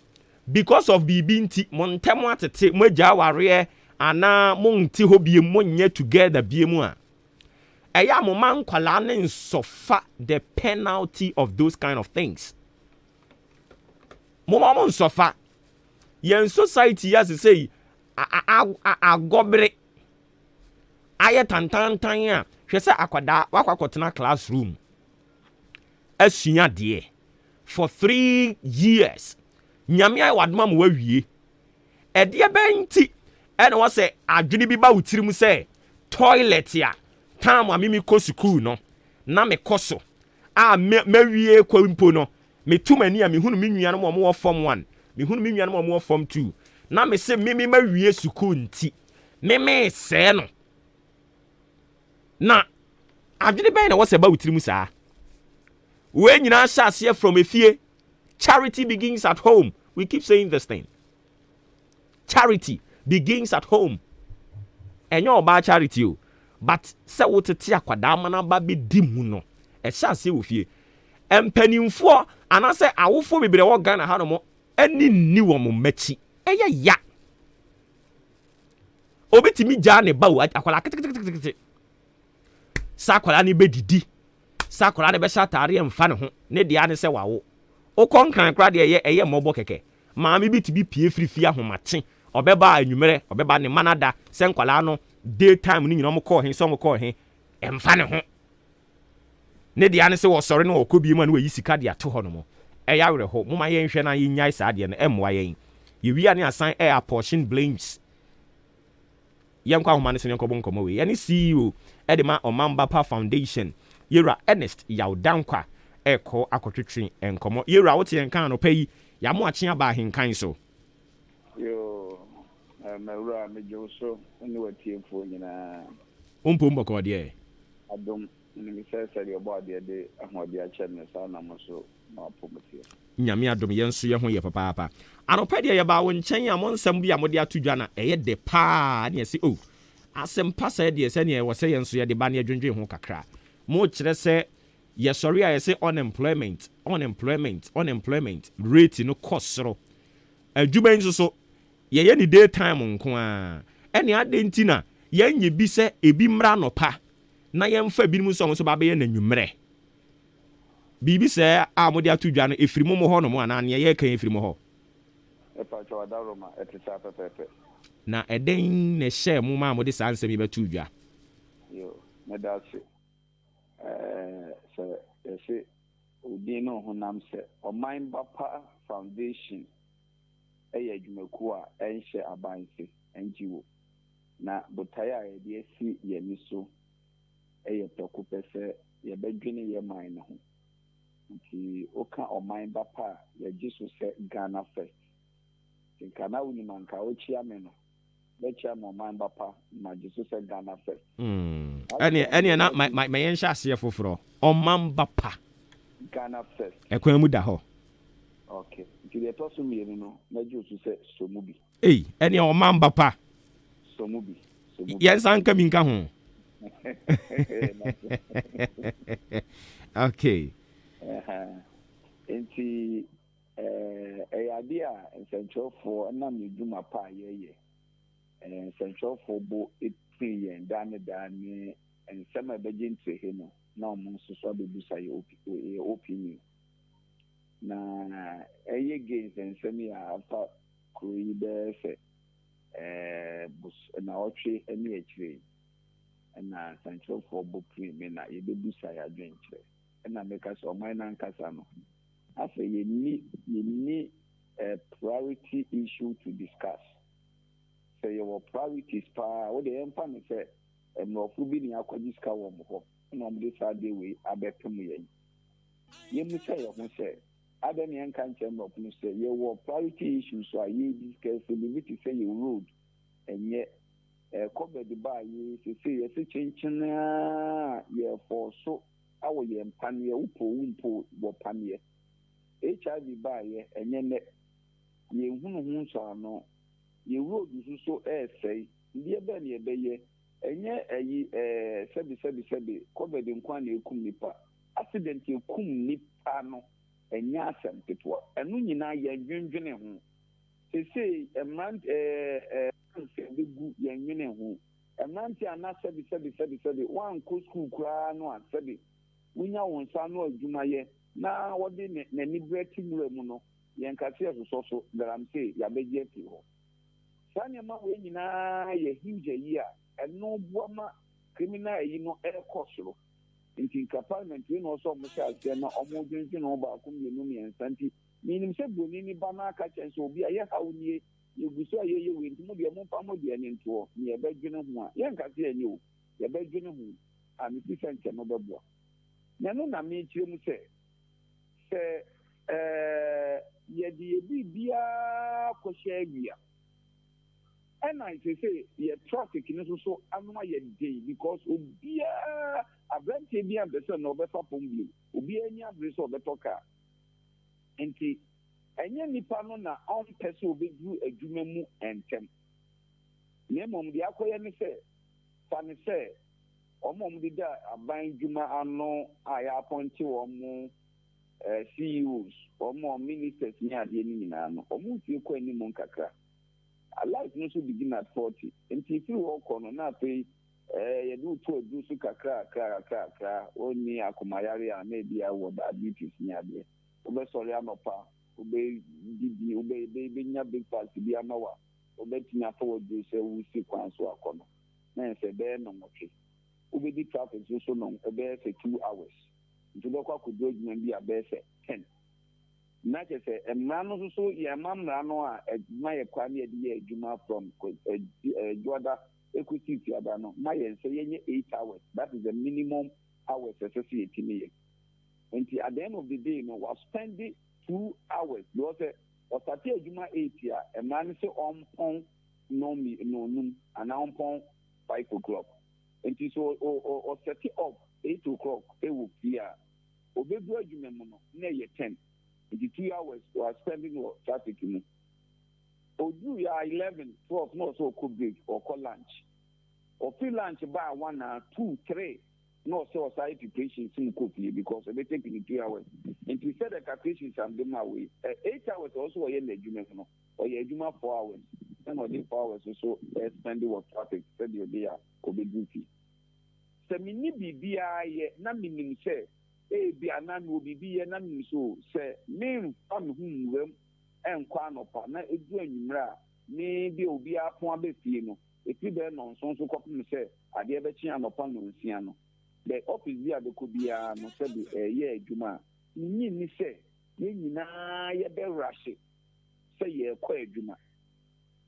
because of bibi nti montemo atete moja aware ana monti ho bie monye together bie mu a eya mo man kwala ne nsofa the penalty of those kind of things mo nsofa yen society as say agobre aye tantantan a hwese akwada wakwakotena classroom asua de for 3 years nyame ay wadma mo wawie ede benti ene wo se adwene bi ba wutirim se toilet ya tam amimi ko school no na me koso a mawie kwampo no me tumani a me hunu me nua no mo form 1 me hunu me nua no mo form 2 na me se mimi mawie school nti meme se no na adwene ben na wo se ba wutirim saa we nyina hyase from efie. Charity begins at home. We keep saying this thing. Charity begins at home. And you're about charity, but say what a tia quadamana baby dimuno. A chance with you. And penny for, and I say, I will for me be the one Ghana Hanamo, any new one mechi. Ya. Obeti mi jane bow at Aquala. Sakolani bedidi. Sakolani beshatari and fan, ne diane se wow. O konkran kra de eye mobo keke maami bi ti bi pie frifia homate obeba anwumere obeba ne manada se nkwala no daytime ni nyina mo call hen so mo call hen emfa ne ho ne de ane se wo sori no okobi ma no yi sika de ato ho no mo eya were ho mo ma ye nhwe na ye nyai sa de no emwa ye ye wi ane asan air portion blames yem kwa homa ne se nko bo nkomo we ye ne CEO e de ma Omamba Pa Foundation Yera Ernest Yawdankwa eko akotwetwe enkomo yewura wote yenkan no payi ya mo ache aba henkan so yo mewura mejo so oni watiemfo nyina umpo mboko de adom ni mi sese de obo de ahode a chenne sa na mo so na promote nyame adom yenso ye ho ye papa anopa de ye ba wo nchen ya mo nsam bi a mo de atudwa na eye de pa na se o asem pasa de se ne wo se yenso ye de ba na adwendwe ho kakra mo kire se yes, sorry, I say unemployment rate no kosoro. Adwuma nso so ye ni daytime nko a. Ene adenti na ye nye bi se ebi mra no pa. Na ye mfa bi mu so ba be ye na nwumre. Bibi se amode atudwa no efiri mo ho no mo ana ne ye kan efiri mo ho. E pa cho adaroma etisa pepepe. Na eden ne share mo ma amode sa ansem be tudwa. Yo, me da se so say odi no honam se Omamba Pa Foundation eya dwumaku a enhye abanse NGO na botaya e de si ye ni so eya toko pese ye badwene ye man no ho nti oka Omamba Pa ye jiso se Ghana first tinkana wuni manka ochia me no becha Omamba Pa ma jiso se Ghana first Any na my yensha ase foforo Omamba Pa Ghana first ekwan mu da ho okay nti de to so mienu no na jusu se somubi any Omamba Pa somubi yensa nka mi nka ho okay nti ayade a central for na me duma pa ye central for bo yen dane and some begin to him no mo so be busa ye opinion na eye gains and semi after kruyi be se bus na otwe eni akire na central for bo prime na ye be busa ya adwenture na make so man na nkasa no afa ye ni a priority issue to discuss. So your priorities what the emphasis say no fubi ni akwaji ska wo mo ho na mo de sa de we abepem yen ye mu say ho say adam yen kan che no punu say ye wo priority issues so ye discuss the limit say ye road enye cover the ba ye say ye chinchin ye for so awo ye mpane upo wo pane HIV ba ye enye ne ye hunu hu so ano ye road so say ndi ebe na ebe ye enye ayi sebi cover the nkwan na ekum nipa accident ekum nipa no enye asem tetwa enu nyina ye dwendwene ho sese emrant gu ye nwene ho emrant ana sebi wan ko school kura no a sebi wunya won sa no adwuma ye na wode na ni breti mu no ye nkase so daram say ya beje ti ho sanya ma we nyina ye huge yi a eno buama criminal yi no ekosoro nti parliament we no so mo sha se na omo dwendwe no ba ko mienu miensanti minim se boni ni ba na ka chen so obi a ye hawnie ye guso ye we nti mo de mo pa mo de ani nto ye badwene ho a ye nkase ani o ye badwene ho a mi ti sente no beboa na no na me kire mu se ye di bibia ko shegua. And I say, yeah, traffic in so anuma ye day because ubia abrante bia beso no be fa pombi ubia nya breso be toka enti enye nipa no na on person obedu adwuma mu entem ne mom dia akoye ne se fa ne se omom di da aban dwuma ano aya appointed omo CEOs omo ministers ni ade ni nyina no omo tie ko ani mon kakra. Life no should begin at 40. And if you walk on na pay you do so kakra only akumayari and maybe I would diabetes near there. Obe sorry anopa, obe nya big party bi amawa. Obe tina forward do say we sequence so akono. Na say be no moche. Obe di traffic so no obe say 2 hours. Ntudo kwa kudo dwuma bi abe say 10. Na che se emrano so ye mamrano a eduma ye kwa ne de eduma from Joda equity tiada no na ye say ye 8 hours. That is the minimum hours associated me. And at the end of the day no was spending 2 hours because o start eduma 8 ya emrano say on no num and on 5 o'clock. And so o set it up 8 o'clock e wo clear obedu eduma mu no na ye 10. The 2 hours we are spending on traffic. Or do you 11, 12, no so could break or call lunch. Or free lunch by 1 or 2, 3. No so side patients in coffee because they take in 2 hours. And to set the calculations and do my way. 8 hours also in the Juma or your Juma 4 hours. And or 4 hours or so spending on traffic, spend your day or be duty. So mini be na minim say. Bi anan wo bibi na nso se me fam hunwem enkwa nopa na edu anwumra me bi obi apon abefie no eti be no nso kopem se ade be chi anopa no nsia no the office bi abeko bia no se bi ye adwuma ni se ye nyina ye be rush se ye kwa adwuma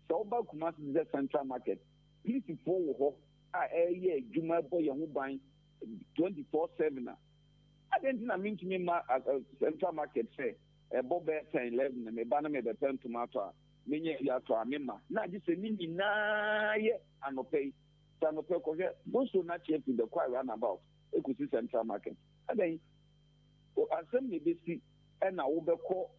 so oba kuma the central market please for wo ho a ye adwuma bo ye ho ban 24/7 I didn't mean to me central market say Bob 10 11 me banner me the 10 tomato me ya to amema na just say ni na ye anope ko those who not check to the quite run about ekusi central market and then asem me be see and na wo be call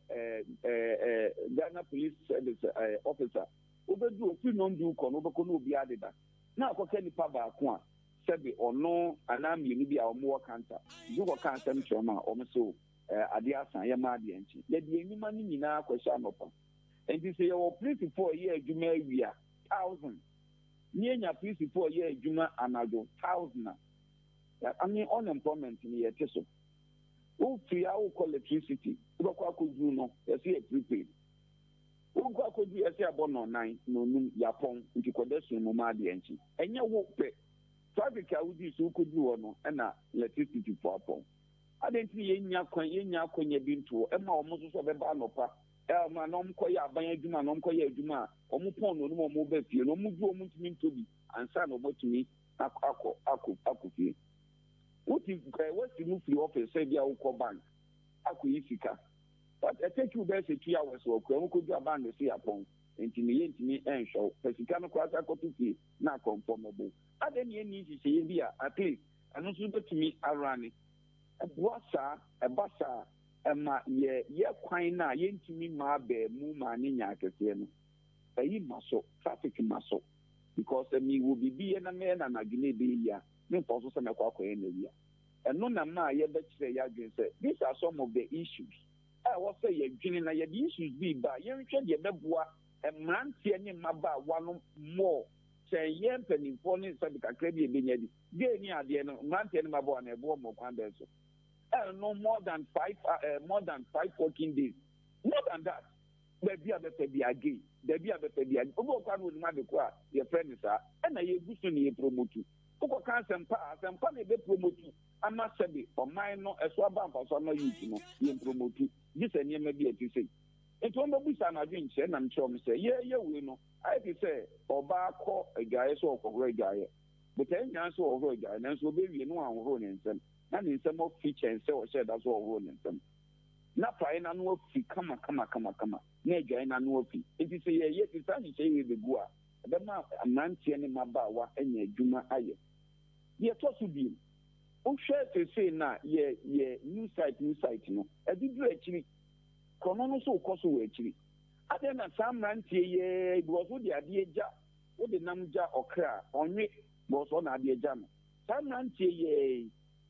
Ghana police service officer wo be do ofi no do ko no be ko no obi adeda na akoka nipa ba ko a sebe ono anami ni bia omo kanta duko kanta mchoma omo so ade asan ye ma de enchi ye de enima ni nyina akwasha nopa enti se ye wo police for ye adwuma awia 1000 ni enya police for ye adwuma anado 1000 I mean unemployment ni ye teso o free our electricity wo kwa kodu no ye se prepaid wo kwa kodu ye se abono 9 no num yapon nti kodesu no ma de enchi enye wo pe traffic awudi so kodu wono na electricity for upon adenti yenya kwanya bintu e ma omo so be ba nopa ma no mkoye aban adwuma no mkoye adwuma omupon no no mo ba fie no mudu omutumi ntobi ansa no motumi akofie wuti wasi mu free office say bia wo bank akoyifika but I take you best 2 hours work we ko do aban no say apon ntimi enshow pesika no kwasa kotufi na conformable ade ne ni hihye bia at least anu so betumi arane ebasa ema ye kwan na ye ntimi ma ba mu ma ne nya akese no ayi maso traffic maso because me will be na me na nagine be ya me poso se me kwa na ya eno na ma ye be kire ya dwen se these are some of the issues was say ye dwene na ye the issues be ba ye nhwe de beboa emrantie ne maba wano more say ye mpanimfo ne se kakra bi ebenya di de ni ade no mrantie ne maba na ebo mo kwan be so no more than 5 working days more than that baby abepe bi again baby abepe bi again obo kwa no ma de ko a ye friend sa na ye gusu ne ye promote ko kan sempa na be promote ama sebe oman no eso aba mpaso na youth no ye promote this ene ma bi ati sei ento no busa na dwen che na mche om se ye we no I be say oba ko egaye so okoro egaye but enya so okoro egaye na so be wie no anhoro ne nsem na ne nsem of feature nse o share that so okoro ne nsem na fae na no afi kama na adwan na no afi enti se ye ti sa ni che ye begu a be ma amantie ne mabawa enya adwuma aye ye to so bi o hwe se na ye new site no adidu akiri kono no so koso we akiri ade na samantie ye because wo de ade eja wo de namja okra onwe bo so na ade eja no samantie ye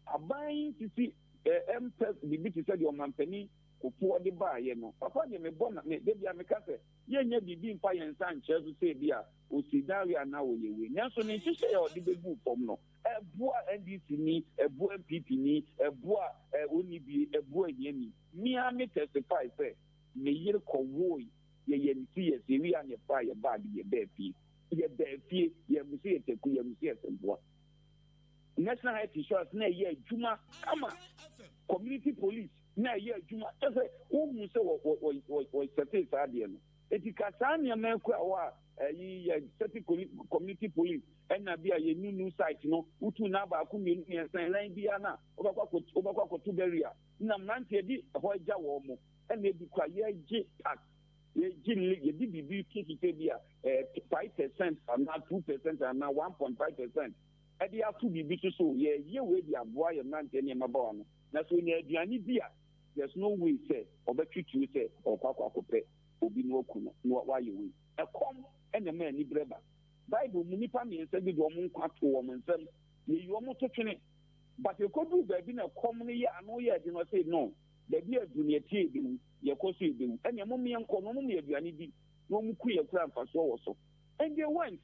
aban titi empress bibi se de omampani opo de ba ye no papa de me bona me de bia me kase ye nya bibi mfa ye nsa nche so se bia osidaria na wo yewe nyanso ne nhye ye ode bebu pom no ebua NDC ni ebua MPP ni ebua onibi ebua yemi mi ami testify say me yire ko woi ye nti ye se wi anye fa ye bag ye be fie ye musi ye teku ye musi ye sembua national health insurance na ye adwuma ama community police na ye adwuma say wo mu se wo certain sadie no etikasa nya me kwa wa yi certain community police na bia ye new site no utu na ba ku mi ni san line bia na obakwa ko tuberia na mrante di ho agya wo mo na bi kwa ye gi tax ye di bibi kike bia 5% and 2% and 1.5% edi afu bibi so ye we di aboa ye mrante ni mabawa no na so nya aduani bia there's no way say obetwitu say okwakwa kope obi no oku no wa ye we ekom ene ma ni breba Bible mu nipa me nsa bi do mo nkwato wo nsam ye yo mo to twene but e kodu ba bi na kom ne ye ano ye de no say no da bi aduni tie bi ye ko so bi ene mo me nko no mo me aduane bi no mo ku ye kura mfa so wo so and they went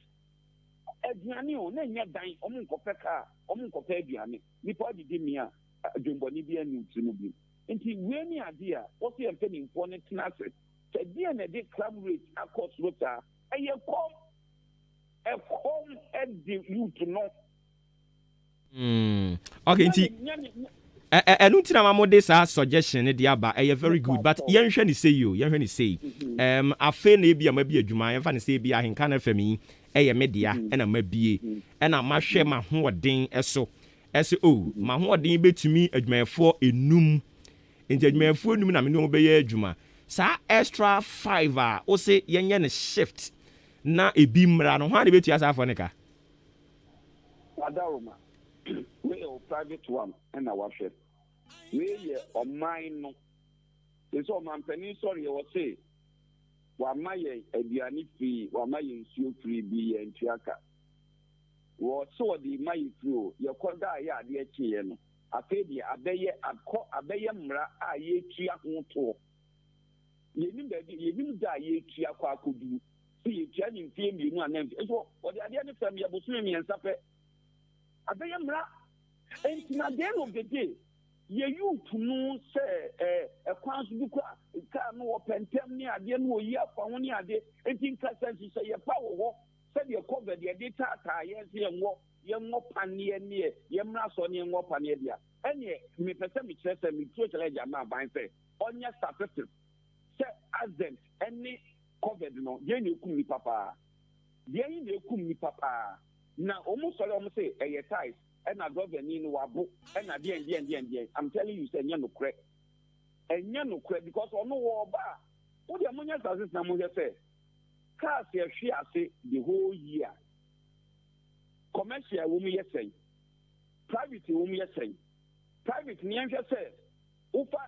aduane o na nya dan o mo nkope ka o mo nkope aduane nipa di mi a dwomboni bi ani ntinu bi nti we ni ade a wo se empe ni mfo ne tenase te dia na de crime rate across rota eye kom the youth no. Okay, nti enu tina ma mode sa suggestion ne dia ba very good but yenhwe ni say afe na bia ma bia adwuma yenfa ne say bia ahenka na fami media na ma bie na ma hwe ma hoɔden eso ma hoɔden betumi adwumayɛfo enum nti adwumayɛfo enum na me no bɛyɛ adwuma sa extra 5 a o se yenye ne shift na ebi mra no ha ne betu asa afọ ne ka adaroma we o private one and our chef we ye o mine no so man pani sorry o say wa maye aduani free wa maye nsuo free bi ye ntuaka wo so di maye free ye koda ya ade achi ye no afedi abeye mra a ye tua ho to ye nim da ye tua kwa akodu see jani mfie mmienu anan so odi ade ne fam ya bosu mi ensape abeye mra entina de no gede ye youth no se ekwan so duko ka no opentem ni ade no oyi afa ho ni ade entin kasanti se ye pa wo se de cover de de tata ye se ye ngo panie ne ye mra so ne ngo panie dia ene me pese me kire se me tro kire ja ma ban se onya statistics se accident any COVID no ye na ekum ni papa ye yi na ekum ni papa na omo sori omo say eye ties and na governor ni wabo and na dey I'm telling you say nya no kre because ono wo ba wo dey amonya service na mo say cars ye hwe ase the whole year commercial wo me yesay private wo me yesay private ni anhwe say ufa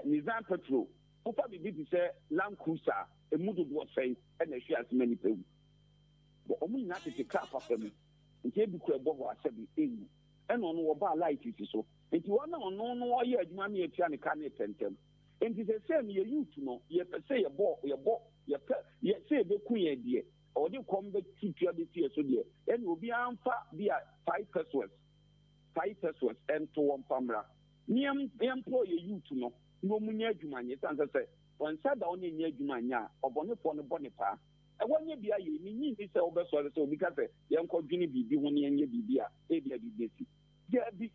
Nizam petrol ufa bibi say Land Cruiser emudu do say and na hwe ase many pewu but omo nya tete car papa me nke bi ko ebo ho asabi enu and ono wo ba light iti so nti wona ono no wo ye adwuma me atua ne ka ne tentem nti se say me youth no ye pese ye bo ye say be ku ye die or the come be tutua be tie so die and obi amfa bia 5 pesos and to one famra ni employ ye youth no no munya adwuma nye san say on said da oni nya adwuma nya obone fo no bone pa e wonye bia ye ni nyi ni say obeso say obi ka say ye nko dwini bibi ho ne nye bibi a e bia bibi si dia bi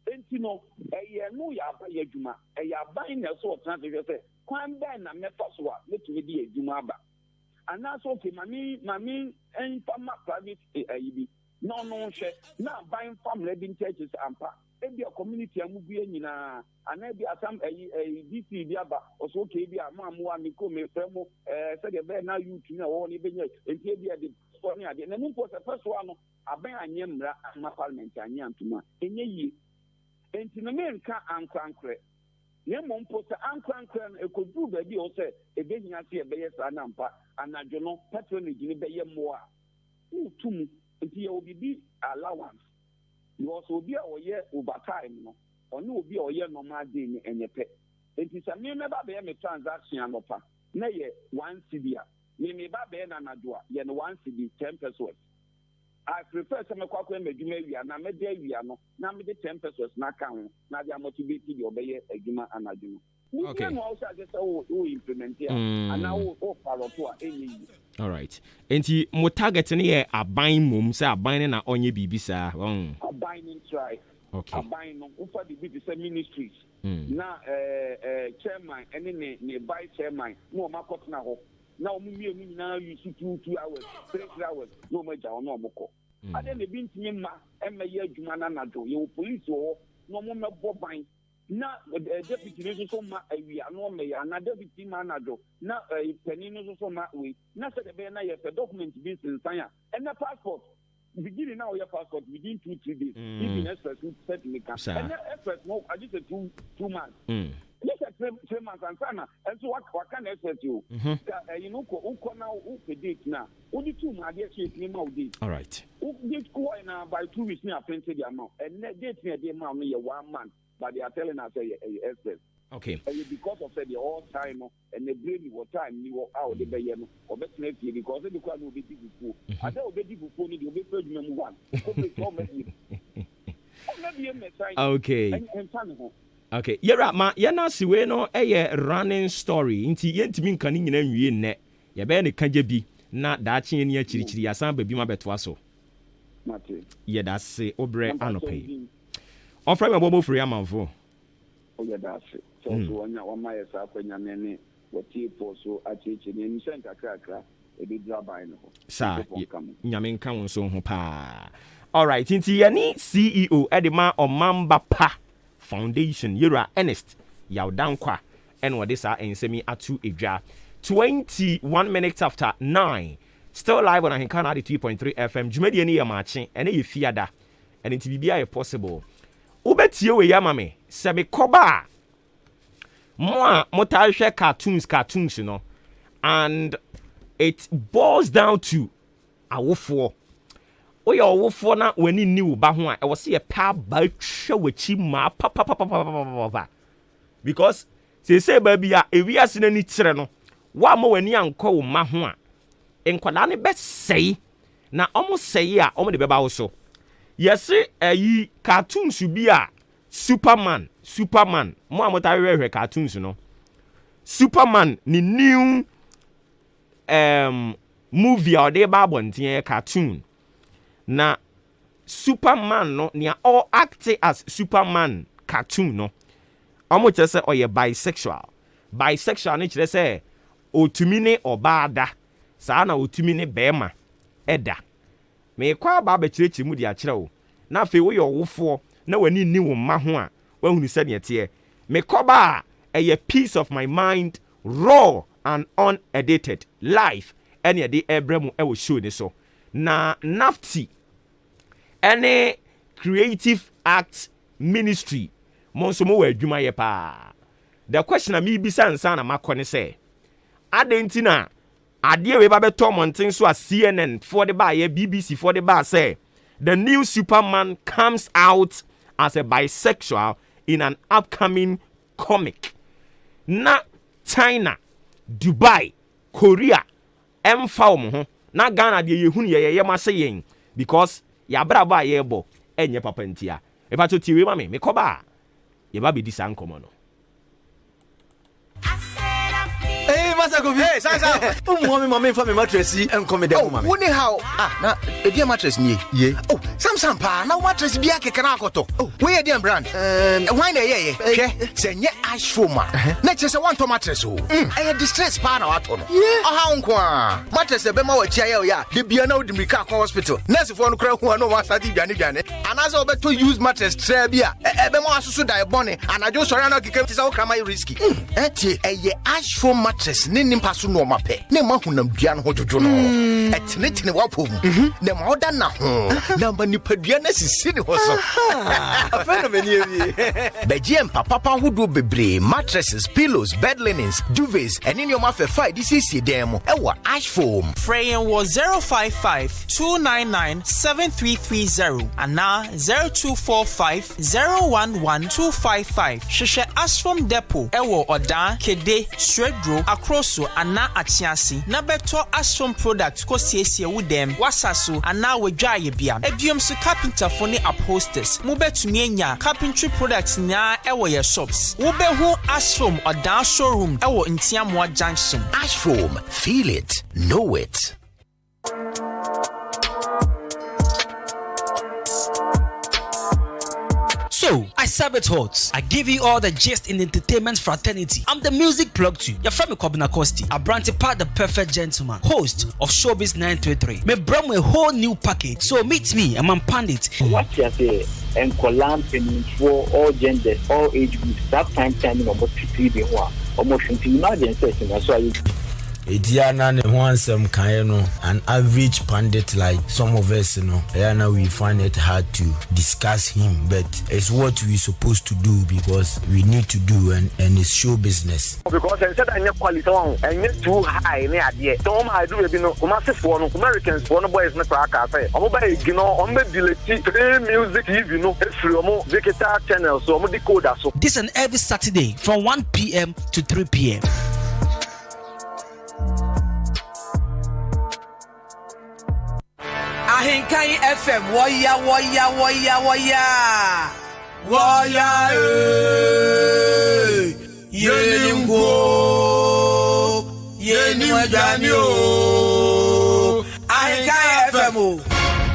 enti no eye no ya ba ye adwuma eye aban na so otan say kwan ben na mefa so a metumi di adwuma aba ana so ke mami enfama private ayibi no hwe na ban family bin churches ampa ebi a community amubue nyina ana bi asam DC bi aba oso ke bi amamu ami ko me fremo se de be na youth na wo ni benya enti bi ade so ni ade na mu ko se first one no aban anyemra ama parliament anyantuma enye yi enti na me nka ankrankre ne mo mpo se ankrankre na ekodu ba bi o se ebehia se ebeye sa na mpa anadwo no patronage ni beye mo a utum enti ye obibi allowance because obi a oye overtime no onu obi a oye normal day ni enyepe enti sa me ba be me transaction anopa na ye 1 cedi a me ba be na anadwo a ye no 1 cedi 10 pesos I prefer some kwakwe medwuma awia na mede awia no na mede 10 pesos na ka ho na dia motivate di obeye adwuma anadwo no. Okay. No also just o implement here and now o follow to any. All right. Enti mo target ne ye aban mum say aban na onye bibi sa. Aban in try. Okay. Aban no ufa di bibi say ministries. Na chairman ene ne vice chairman no makot na ho. Now we now use 2 hours, 3 hours, no major or no moko. And then the bintimi ma emeye jumana na do you police or no more bobine. Na deputy so ma we are no me na deputy manager na penino so ma we na said the na your document be in sign and the passport beginning now your passport within 2-3 days even express set me can and express no I just 2 months. Yes, 3 months and sana. And so what can I say to you? You know, uko now date now. Only 2 months yes name out date. All right. Date ko na by 2 weeks now printed the amount. And date me the amount me 1 month. But they are telling us express. Okay. Because of the all time and the brain what time you out the bay or best because the crowd will be difficult. I don't be difficult need you be paid me one. Okay. Okay, yera ma yana siwe no running story nti yentimi nka ni nyina nwie nne ye be ne kaje bi na daache ni akirichiri asan ba bi ma beto aso mate ye da se obre anope Ofori Obuoba Ofori Amanfo o ye da se so wonya wo ma ye sa kwanya ne woti po so acheche ni nsen kakra e bi drabai no sa nyame nka won so ho pa. All right, nti ye ni CEO edema omamba pa Foundation Yura Ernest Yaudankwa and what this are ensemi atu edwa 21 minutes after 9 still live on Ahinkana 3.3 FM Jumedi ni ya machi ene ye fiada and it bibia ye possible ubetie we ya mame se me koba mo motalhwe cartoons you know and it boils down to awofo oya owofo na wani ni wo ba ho a e wo se ye pa ba hwe wachi ma pa because say ba bia ewiase na ni kire no wa ma wani anko wo ma ho a enkwada ne be sei na omo sei a omo de be ba wo so yesi ayi cartoons bi a Superman mo amota hwe cartoons no Superman ni new movie or de ba bonten cartoon na Superman no nia all act as Superman cartoon no omo chese oye bisexual bisexual ne kyerɛ sɛ otumi ne ɔbaada saa na otumi ne bɛrima ɛda me kwa ba bɛkyerɛkyerɛ mu de akyerɛ wo na afei woyɛ ɔwofoɔ na w'ani ni wo mma ho a wahunu sɛ ne ɛteɛ me kɔba a ɛyɛ peace of my mind raw and unedited live ɛne ɛde ɛbrɛ mu ɛwɔ show ne so na nafti ɛne creative act ministry mo nso mo wɔ adwuma yɛ paa the question a me bisa nsa na makɔ ne sɛ adentina adeɛ we ba bɛtɔ monten so a CNN for the bar BBC for the bar say the new Superman comes out as a bisexual in an upcoming comic na China Dubai Korea emfa wo ho na Ghana de yehunu ye ma se yen because ya bra ba ye bo enye papa ntia e fa to tiwe ma me koba ye ba be di san komo no. Hey, Sasa. Mommy for me mattress and come down. Oh, wouldn't how? Ah, a dear mattress me. Ye. Oh, some pa, now mattress be a canacoto. Oh, where dear brand? Why nay, say, yeah, ash foma. Next is a one to mattress. Oh, I had distress pan out on. Yeah, a hound mattress, a bemo chair, ya, the piano, the Mika hospital. Next one crowd who are no one study Janet. And as I bet to use mattress, Trebia, a bemo so die bonnet, and I just surround came to Sauka risky. A ash foam mattress. Nim pasu no mape ne mahunam duan ho jojo no etene ne wapom ne moda na ho na mani padua na sisi ne ho so afena mani ewie begiem papa hodo bebre mattresses pillows bed linens duvets and in your mafe 5 this is dem e wa ash foam Freyan was 055-299-7330 and now 0245-011-255 Sheshe ash foam depot e wo odan kede stredro akroso ana achiasi na beto ashfom product ko siesie wo dem wasaso ana wadwa ye bia ebiom so carpenter for ne upholsters mo betumi anya carpentry products na ewo ye shops wo behu ashfom odan showroom ewo Ntiamoa junction. Ashfom, feel it, know it. So, I serve it hot. I give you all the gist in the entertainment fraternity. I'm the music plug too. You're from Kobina Kosti. I brandy part the perfect gentleman, host of Showbiz 933. Me bring a whole new package. So meet me, I'm a pandit. What you say? And Kolam for all genders, all age groups. That time timing almost 3 almost imagine that's why Ediana ne wansem kan no an average pundit like some of us now we find it hard to discuss him, but it's what we supposed to do because we need to do and it's show business. Because I said I need quality on and need too high near the don't I do it massive one Americans one boys na crack say I'm by on the music TV it's from digital channels so I'm decoder so this and every Saturday from 1 p.m. to 3 p.m. Ahinkai FM woya Yenimgo Yenimganyo Ahinkai FM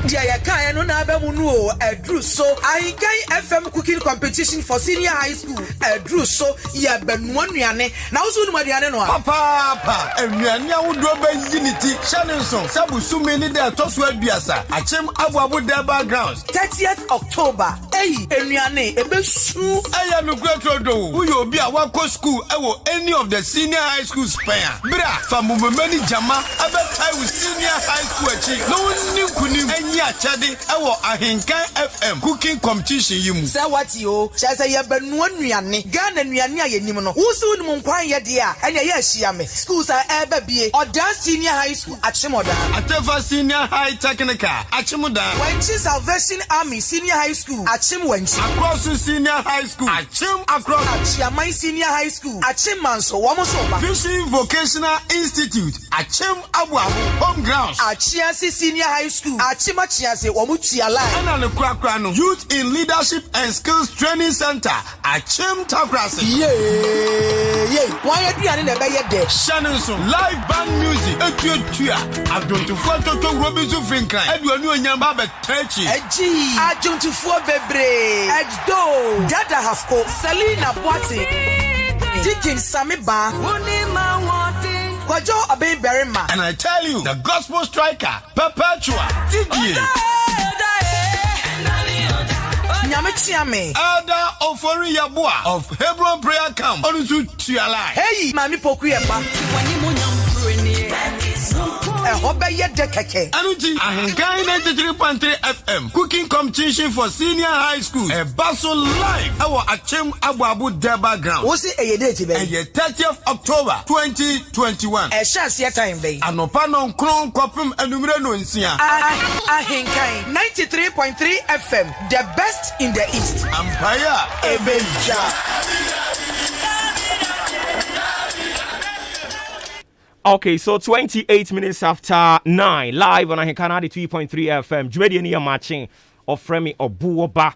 Jaya Kaya no na be mu no edru so Ahinkai FM cooking competition for senior high school edru so ya benuanuane na wo so nu aduane no papa enuane awodo ba yiniti Shannon sabu sumi ni de toso aduasa achem abuabu de backgrounds 30th October enuane ebesu aya me kwatrodo uyo obi a wako school ewo any of the senior high schools spare bra famumemani jama abetai with senior high school achi no ninkunim achade ewo Ahinkai FM cooking competition yimu say what yo say ya benu anuane Ghana anuane a yenim no wo so num nkwan ye de a ene ye ahia me schools are ebe bie odan senior high school achimoda Atefa senior high technical achimoda Wanchi Salvation Army senior high school achim Wanchi across senior high school achim across Achiamai senior high school achim manso wo mo so ba Fishing Vocational Institute achim abuabu home grounds Achiasi senior high school achim Chiase Wamutia line and the Youth in Leadership and Skills Training Center Achim Takrasi. Yeah. Why are you in the bay there? Shannon live band music. Etua. I've done to Fuerto Robinson Finka. Edward New Yamba Techi. Eji. I don't to Fuer Bebre. Eddo. Dada Hafko. Selina Boati. Germany. Teaching Sami Ba. Kwajo Abe Berima. And I tell you, the gospel striker, Perpetua. Elder Ofori Amanfo of Hebron Prayer Camp. Onusu Tialai. Hey, Mami Pokuyeba. Anuti, Ahenkai 93.3 FM. Cooking competition for senior high school. A Basel live. Our Achem Abu Deba ground. What's it a date, baby? 30th October 2021. A chance your time, baby. Anopanon Kron Kopum Enumreno Nsia. Ahenkai 93.3 FM. The best in the East. Empire Ebenja. Okay, so 28 minutes after 9, live on Ahenkana 3.3 FM. Jumedi ni matching of Fremi Obuoba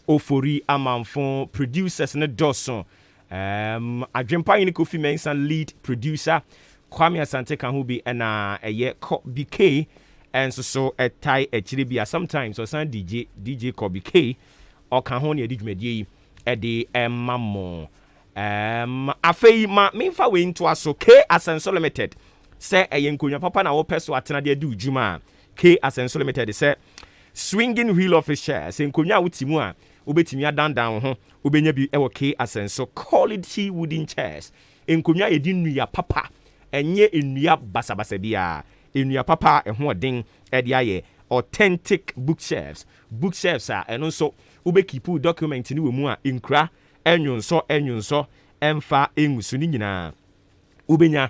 Ofori Amanfo, producers ne Dawson. Adwempa ni Kofi Mensah lead producer. Kwame Asante kan hu bi na eye BK and so a tie HDB sometimes or some DJ BK or kan ho ne edi dwumedi e de mamo. Afei ma memfa we into aso K Asenso Limited say ayenkonya papa na wo peso atena de adu djuma K Asenso Limited say swinging wheel of his chair say nkonya wutimu a obetimi adandan ho obenya bi ewo K Asenso quality wooden chairs nkonya edi nnua papa enye nnua basabasa bia nnua papa eho den e de aye authentic bookshelves a eno so obekipu document ni we mu a nkra enyunso emfa engusu ni nyina ubenya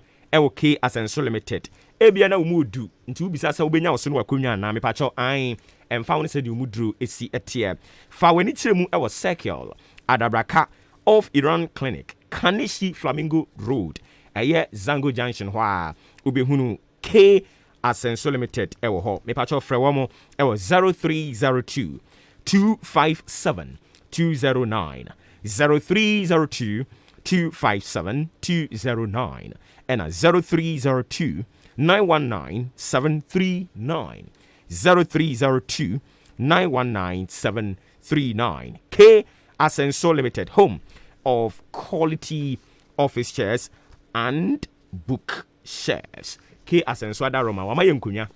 K Asenso Limited ebia na umudu nti ubisa sa ubenya oso no wakonwa na mepacho an emfa woni se di umudru esi etie fa weni kiremu circle adabraka of Iran Clinic Kanishi Flamingo Road eye Zango Junction hwa ubehunu K Asenso Limited ho mepacho frewo mo 0302 257 209 0302 257 209 and 0302 919 739 0302 919 739 K Asenso Limited, home of quality office chairs and book shares. K Asenso Adaroma wama yenkunya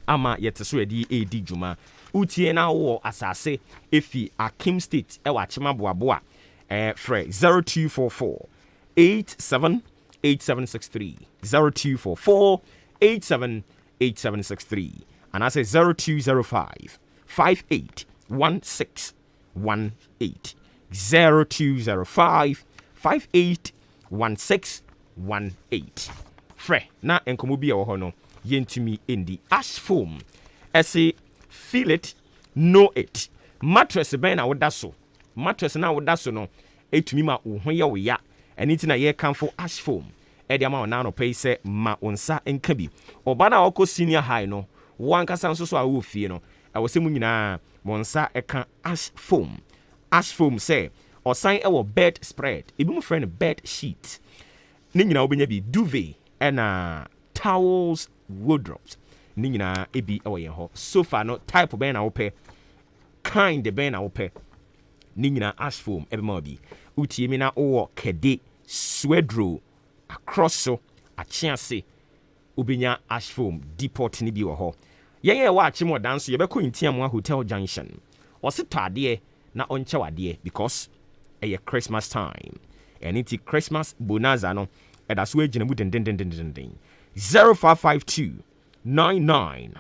ama yeteso edi juma utie na wo asase efi Akim State e wa chima boaboa frɛ 0244 878763 0244 878763 and I say 0205 581618 0205 581618 frɛ na enkomo bi e wo ho no yentumi endi ash foam ese feel it know it mattress ben na woda so mattress na woda so no etumi ma wo ho ye wo ya eni ti na ye kanfo ash foam e dia ma na no pay say ma onsa enka bi oba na okọ senior high no wankasa nso so a wo fie no e wo se mu nyina monsa eka ash foam say osan e wo bed spread ebi mu friend bed sheet ni nyina obenya bi duvet na towels wardrobes ni nyina ebi e wo ye ho sofa no type ben na wo pe kind ben na wo pe ni nyina ash foam ebe ma bi utie mi na wo kede swedro across so achiase obenya ash foam depot ni bi wo ho ye wa achi mo dan so ye be ko ntiam hotel junction osito ade na onche wade because a Christmas time and it's Christmas bonanza no and that's where jina mu den 0552 99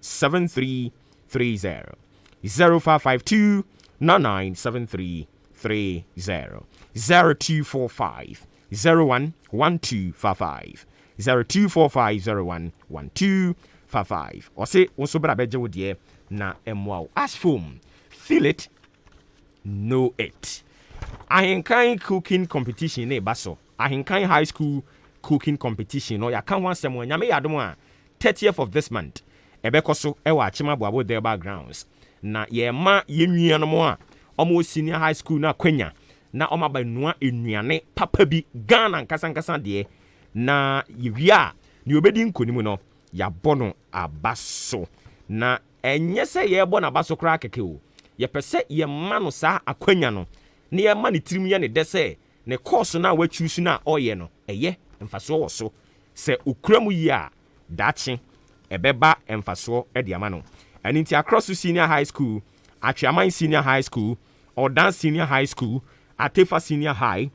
7330 0552 997330 0245 011255 0245 011255 or say also bra beje wo de na emwa ash foam feel it know it. Ahenkan cooking competition ne baso. Ahenkan high school cooking competition no ya kan wansem nyame yadom a 30th of this month. Ebekoso ewa achima boabo there backgrounds. Na ye ma ye nuanom a omo senior high school na kwanya na oma ba nua enuane papa bi Ghana nkasa de na yewia ni obedi nkonimu no ya bono abaso na enye se ye bono abaso kra keke o ye pese ye ma no sa akwanya no na ye ma ne tirim ye ne de se ne course na we choose na oye no eye mfaso wo so se ukramu yi a dachi ebeba mfaso e de ama no and into across senior high school, Achiaman Senior High School, Odan Senior High School, Atefa Senior High,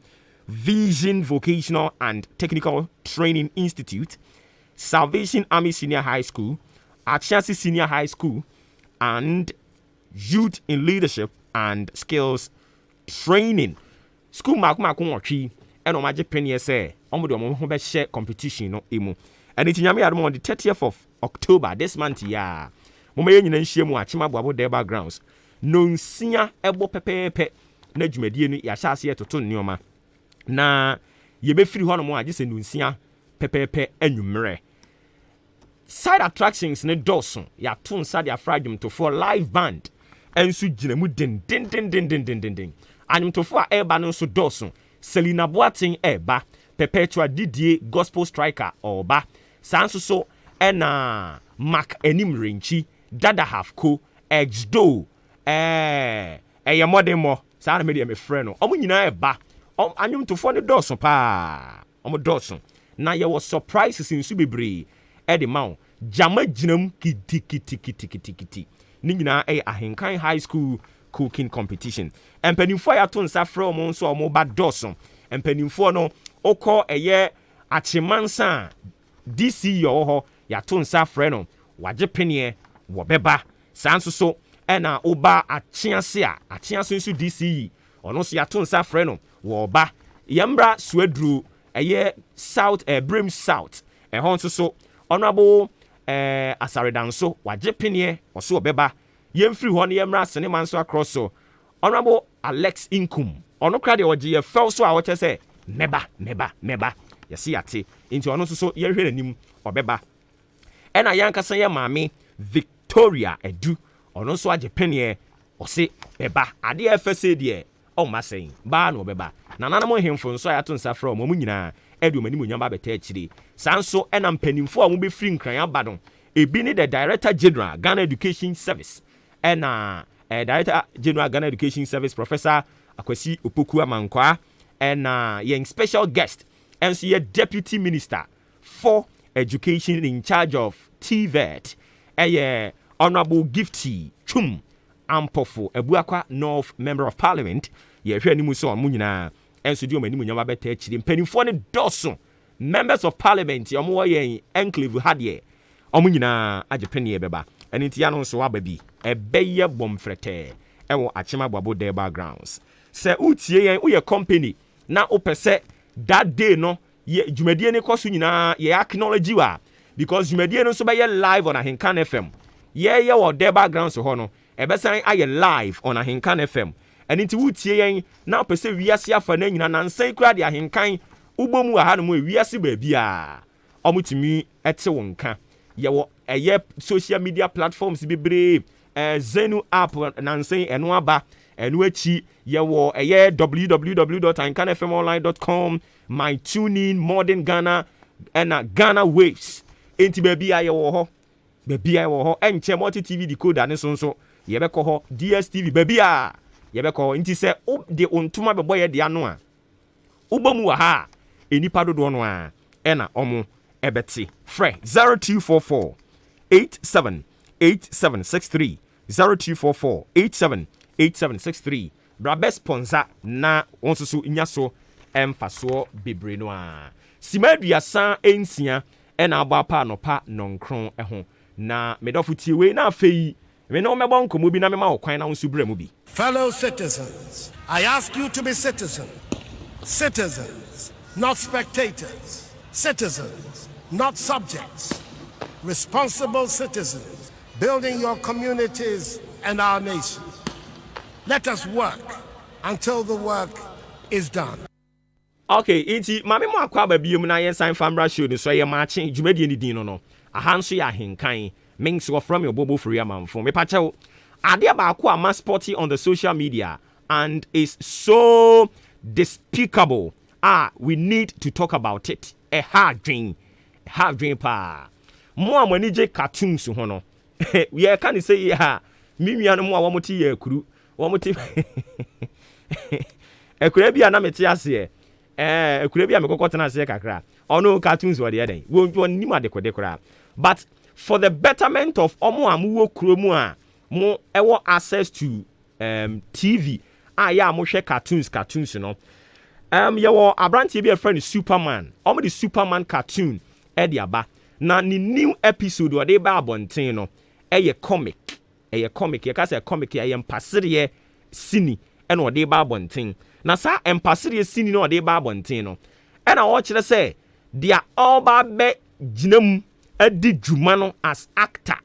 Vision Vocational and Technical Training Institute, Salvation Army Senior High School, Achiasi Senior High School, and Youth in Leadership and Skills Training. School Makumakumwachi, and Omaji Penny say, Omodo share competition no emu. And it's Yami Adam on the 30th of October this month, yeah. Mama yenye nhyia mu achima boabo there backgrounds no nsia ebo pepepe na dwumadie no ya hyase etoto nneoma na ye be free hono mu agese no nsia pepepe anwumre side attractions ne doson ya to nsa dia fragum to for live band ensu gina mu den anyum to for eba no so doson Selina Boating eba Perpetua Didier Gospel Striker oba sanso so ena Mark Enim Renchi Dada Hafko Exdo eye modern mo sa na me de me frɛ no omo nyina eba anyum to for ne doson pa omo doson na ye was surprises in su bebre e de ma jama ginam kiti ni nyina ahenkan high school cooking competition empanimfo ya to nsa frɛ omo nso omo ba doson empanimfo no okɔ eye achimansa DC yo ho ya to nsa frɛ no waje penie wo beba sanso so na oba achiase nso DC ono so ya to nsa frɛ no wo ba yambra suadru eye south brim south ho nso so honorable asaredanso waje penie oso obeba yemfiri ho ne yamra sene manso across so honorable Alex Inkum ono kra de oje ye fel so a wo che meba yesi ate nti ono nso so ye hwere anim obeba ena yankasa ye maame Victoria Edu ono nso age penie ose beba ade efese de o masen ba na obeba na nanamo hemfo nso ya to nsa fra mo nyina edu mani munyamba beta akire sanso ena mpanimfo a mo be free nkran abadon ebi ni the Director General Ghana Education Service ena Director General Ghana Education Service Professor Akwasi Opoku Amankwa ena yen special guest and so Deputy Minister for Education in charge of TVET Honorable Gifty Chum Ampofo Ebuakwa North Member of Parliament ye hwe animu so omo nyina enso di omani munyama beta akiri mpanimfo ne doso members of parliament omo ye enclave hade omo nyina agepene beba eniti ya no so aba bi ebeye bomfrete ewo achima gbabo there backgrounds se utie yen uye company na opese that day no ye dwumadie ne koso nyina ye acknowledge wa because dwumadie no so be live on Ahenkan FM ye wo there backgrounds ho no ebesan aye live on Ahenkan FM enti wutie yen na opese wiase afa na nyina nansan kura de Ahenkan ubomu aha no mu wiase ba bia omutimi ete wonka ye wo eye social media platforms bebre Zenu app nansan eno aba enu achi ye wo eye www.ankanfmonline.com my tuning modern Ghana and Ghana waves enti baby aye wo ho enche multi TV decoder ne so ye be ko ho DSTV baby a ye be ko enti se o de ontuma be boye de ano a ubomu wa ha enipa dodo no a ena omo ebeti frɛ 0244 878763 0244 878763 brabe sponsor na wonsoso nyaso emfaso bebre no a simaduasa ensia ena abapa anopa nonkron ho na medofo tiewe na afei me no mebon komo bi na me ma okwan na wonso bra mu bi. Fellow citizens, I ask you to be citizens, not spectators, citizens, not subjects, responsible citizens, building your communities and our nation. Let us work until the work is done. Okay, iti mame mo akwa ba biom na yen san famra show ni so ye maache dwumadi ni din no ahanso ya Ahenkan mings from Obuoba Ofori Amanfo me pache ade ba akwa ma sporty on the social media and is so despicable. We need to talk about it. A hard dream pa. Mo amani je cartoons ho no. We can say ya mi nuanu mo awomoti ye kuru. Womoti ekura bia na meti ase ekure bi a mekoko tena se kakra ono cartoons wo de den won nima de kode kra but for the betterment of omo amuwo kromu a mo ewo access to TV ya mo hwe cartoons no yewo abrantie bi a friend Superman omo the Superman cartoon e de aba na ni new episode wo de ba abonten no comic ye ka say comic ye mpasere sini e na wo de ba abonten na sa empasiri sini no de ba abonten no e na wo kire say dia all ba be ginam adi dwuma no as actor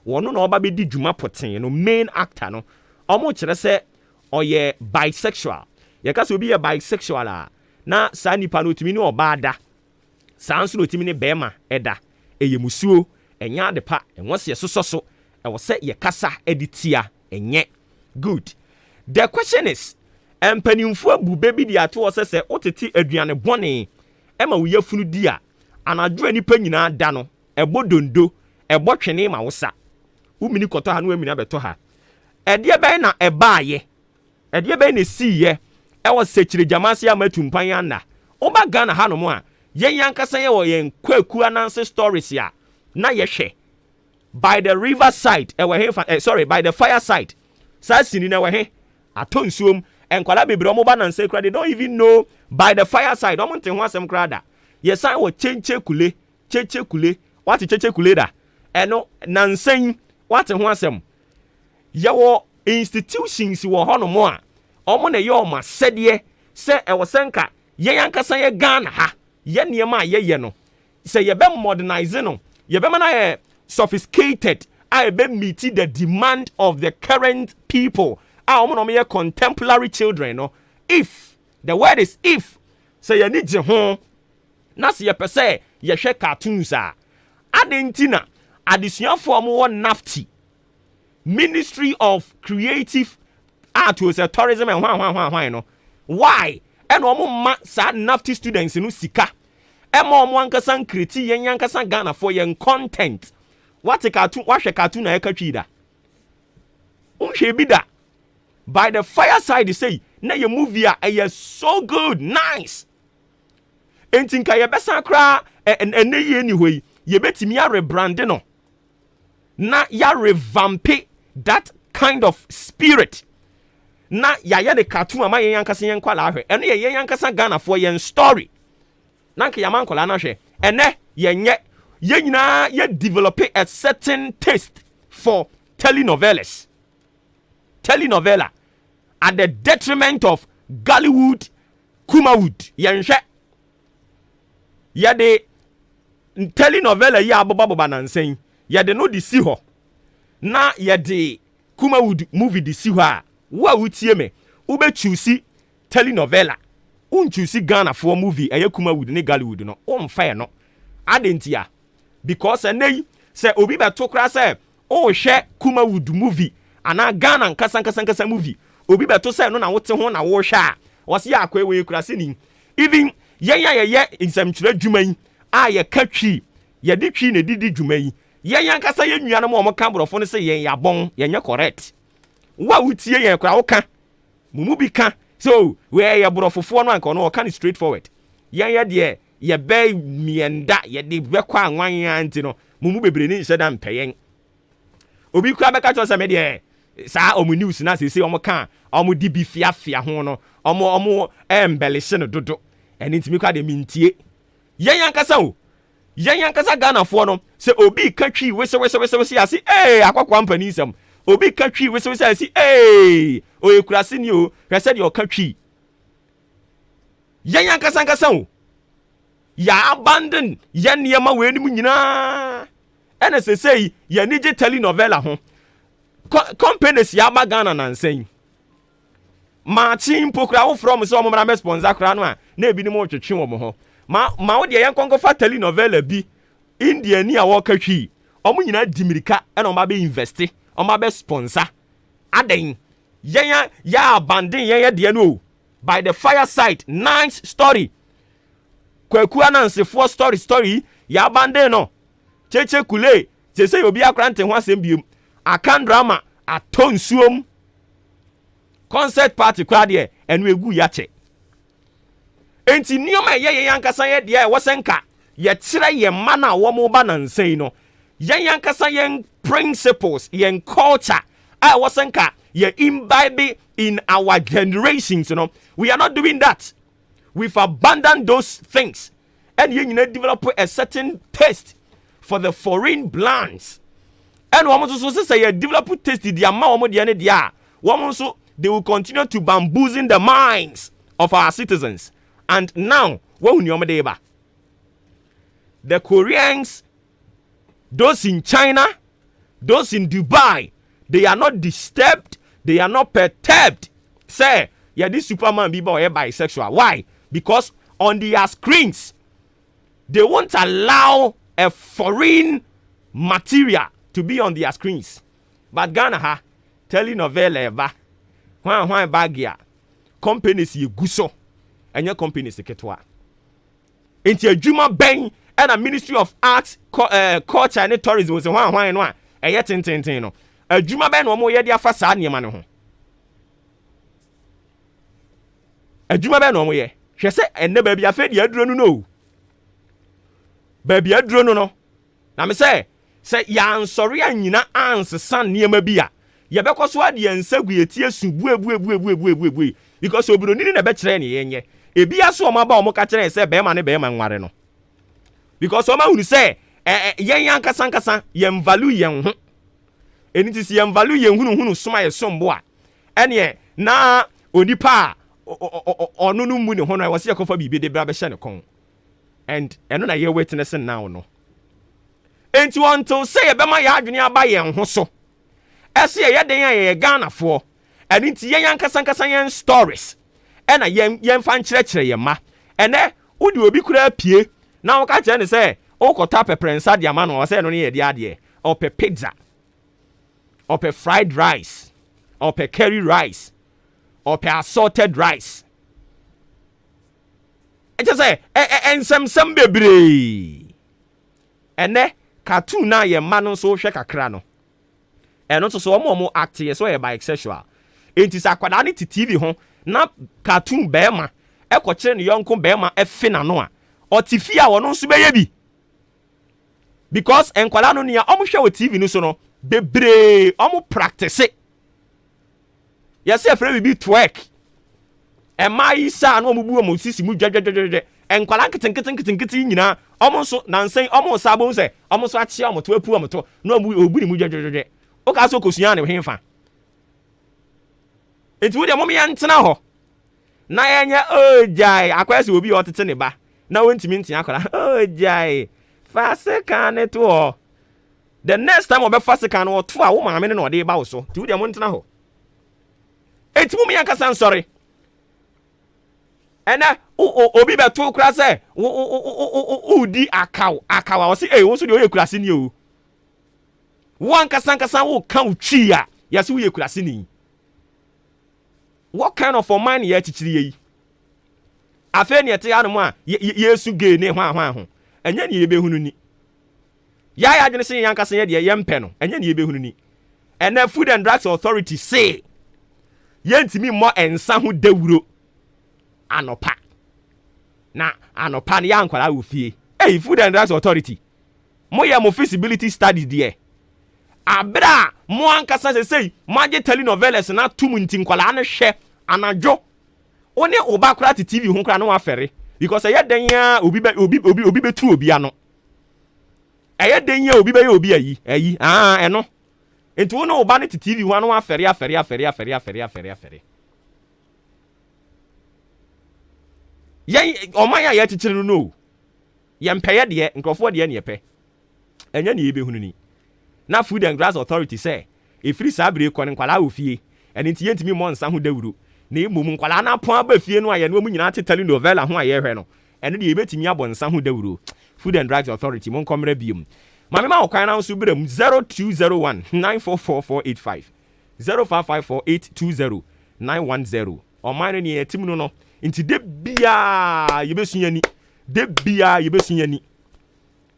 wono na oba be di dwuma poten no main actor no omo kire say oye bisexual ye ka say obi ye bisexual a na sa nipa no timi ne oba da sa nso no timi ne bema eda eye musuo enya de pa enwo se sososo e wo say ye kasa editia enye good. The question is empanimfo abu baby di ato se otete aduane bone e ma wo yafunu di a anadwo anipa nyina da no ebo dondo ebo twene ma wosa umini koto ha no amini abeto ha ede ben na ebaaye ede ben na siye e wo sekire jamase amatumpan ana oba Ghana ha no mo a yen yankasa ye wo yen kwaku ananse stories ya na ye hwe by the riverside e wo he by the fireside sa sini na wo he atonsuom enkwala bebre omo ba nanse kra they don't even know by the fireside omo nte ho asem kra da yesan wo chenche kule what chenche kule da eno nansen what ho asem ye wo institutions wo hono mo a omo na ye o ma sede se e wo senka ye yankasa ye Ghana ha ye niema ye no se ye be modernize no ye be mana sophisticated I be meet the demand of the current people. Omo contemporary children no. If the word is if say you need ho na say you pese ye hwe cartoons a adentina adisuafo omo won nafti Ministry of Creative Art was a tourism and why no why and omo ma sa nafti students no sika emo omo ankasa nkreti yen yankasa Ghana for yen content what cartoon na ekatwi da unhwe bi da by the fireside say na your movie a so good nice entinka ye besa kra ene ye ni hoi ye betimi ya rebrand no na ya revamp that kind of spirit na ya the cartoon ama ye yankasa yen kwala ahwe ene ye yankasa Ghana for yen story na nke yaman kwala na hwe ene ye nyina ye develop a certain taste for telenovela at the detriment of Gollywood, Kumawood. Yenhwe de telenovela ya aboba nansen de no de si ho na de Kumawood movie de si ho a wo wutie me wo be choose telenovela un choose Ghana for movie eye Kumawood ne Gollywood no o mfa no adentia because enei se obi be to kra se o hwe Kumawood movie ana Ghana nkasa movie obi beto say no na wote ho na wo hwe a wose ya akwa we kura sini even ye nsamkyerɛ dwuma yi a ye katwi ye di twi na didi dwuma yi ye nkasa ye nua no mo ka borɔfo no say ye yabon ye nye correct wa wutie ye kura wo ka mumu bi ka so we ye borɔfofo no anka no ka straight forward ye de ye be mienda ye de bekwa anwan anti no mumu bebre ni hyɛ da mpɛyen obi kura bɛka kyerɛ sɛ me de sa omu news na se omo kan omo di bi fiafia ho no omo embellish no dodo eni ntimi kwa de mintie yen yankasa Ghana fo no se obi ka twi wese ase akwa company sam obi ka twi wese ase o ekurase ni o hwese de o ka twi yen yankasa o ya abandon yen niema we ni mu nyina ena se sei ya ni je telenovela ho companies ya ba Ghana nansen Maakye pokra wo from so mo mra sponsor kra no a na ebi ni mo twetwe wo mo ho ma wo de yen konko fa telenovela bi India ni a wo ka twi omo nyina dimirika e na o be invest o be sponsor aden yen ya abandon yen de no by the fireside nice story kwaku ananse for story ya abandon no cheche kule se obi akra nte ho asem biem akan drama atonsuom concert party kwa de enu egu ya che enti nneɛma yɛ yankasa yɛ deɛ wɔsɛnka yɛkyerɛ yɛn mma na wɔn ba na nsɛn no yɛn yankasa yɛn principles yɛn culture a wɔsɛnka yɛ imbibe in our generations, you know. We are not doing that. We've abandoned those things. And you know, develop a certain taste for the foreign blends. And one also say develop taste the amount they will continue to bamboozle the minds of our citizens. And now, the Koreans, those in China, those in Dubai, they are not disturbed. They are not perturbed. Say, yeah, this Superman be bisexual. Why? Because on their screens, they won't allow a foreign material to be on their screens. But Ghana, telenovela, why bagia, companies ye guso, and your companies the ketwa. Into a Juma Bang and a Ministry of Arts, Culture and Tourism was why, and yet in a Juma Ben or more yedia facade near man. A Juma Ben or more, she said, and the baby affair, you don't know. Baby, I don't know. Now, me say, yan sorry, and you not answer son near Mabia. Yabeko swadi and say we tears to we because we don't need a better any. A be as so my bomb catcher and say, Beman, Wareno. Because some who say, yan Kasankasan, yan value young. And it is young value who smile some boy. And ye, na onipa or no moon when I was here for be the Babashan con. And then I hear witness now no. And to want to say about my yard nearby and hoso. I see a yard Ghana for, and it's young Kasankasan stories. And a young fan church, ma. And there, would you be could appear? Now, catch and say, oh, tap a prince at your man or say only the idea, or per pizza. Or per fried rice, or per curry rice, or per assorted rice. I just say, and some baby. And there, cartoon now your man so shake a crano. And also so more active so bisexual. It is a quality TV home, not cartoon bema, a coaching young bema a finanoa, or tifia or no baby. Because en kwala nia omo hwe TV no so no bebre omo practice it. Yes, e free be twerk. E mai sa no omo bu omo sisi mu dwedwedwedwe. En kwala nketen nyina omo so nansen omo sabo se omo so achia omo to apu omo to no obu ni mu dwedwedwe. O ka so kosua ne hwenfa. Enti wo de omo ya ntena ho. Na yenya ojai akwese obi otete ne ba. Na wontimi ntia akwala ojai. Fasika ne to. The next time obe fasika no to a wo maame ne no de ba wo so. Ti wo de mo ntena ho. Enti mo me yanka sorry. Ena obi be to kura se di akawa wo se wo so de o kura se ni o. Wan kasa wo kan utwi a ya se wo kura se ni. What kind of a man ye chichiri yi? Afa ne ete ya no mo a yesu ge ne hwa ho. Enya ne yebehunu ni. Ya adwene se yanka se ye de yempe no. Enya ne yebehunu ni. And the Food and Drugs Authority say yentimi mo ensa ho dawuro anopa. Na anopa ne yankwala wo fie. Hey, Food and Drugs Authority. Mo ye mo feasibility study there. Abra mo ankasa se say Maakye telenovelas na tum ntinkwala na hwe anadwo. One oba kura ti TV ho kura no afere. Because eye den ya obi betu obi ano. Eye den ya obi be obi ayi eno. Enti wo no oba ne TV ho ano afere. Yen omanya ye chichiri no. Ye mpeye de nkrofo de ne yepe. Enya ne yebehunu ni. Na Food and Drugs Authority say if free sabre ko nkwala ofie enti yentimi mo nsa ho dawuro. Na emom nkwala na pon aba fie no aye no mu nyina tetali novela ho aye hwe no ene de ebetimi abonsa ho dawuro. Food and Drugs Authority mon komra biom mame ma okwan na so bram 0201 94445 0554820910 o man ne etim no nti de bia yebesunyani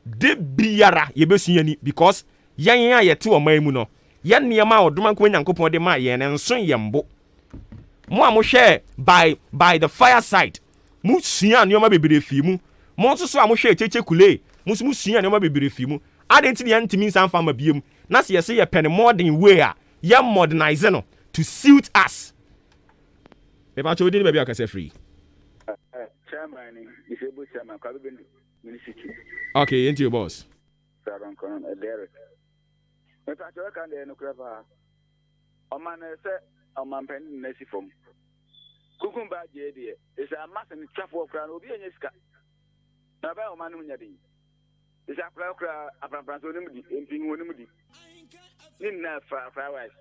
de biara yebesunyani because yan ya yete o man mu no yan niema odoma ko nyankopon de ma ye ne nso yembo mo a mo hwe by the fireside mu sua nneɛma bebree fi mu mo nso so a mo hwɛ cheche kule mo nso mo sua nneɛma bebree fi mu adenti ne ntimi nsan fa ma biem na se yɛse yɛ pen modern way a yɛ modernize no to suit us me pa cho di ne ba bia kasa free chairman disabled chairman kwa be ministry okay into your boss Saron kono Derek me pa cho kan de no krava o man se o man pen na si fom kukumba je de is a massive trafo kra no obi enye sika na ba o man no nya din is a kra apranpranso no mudi empin wo no mudi ni na flowers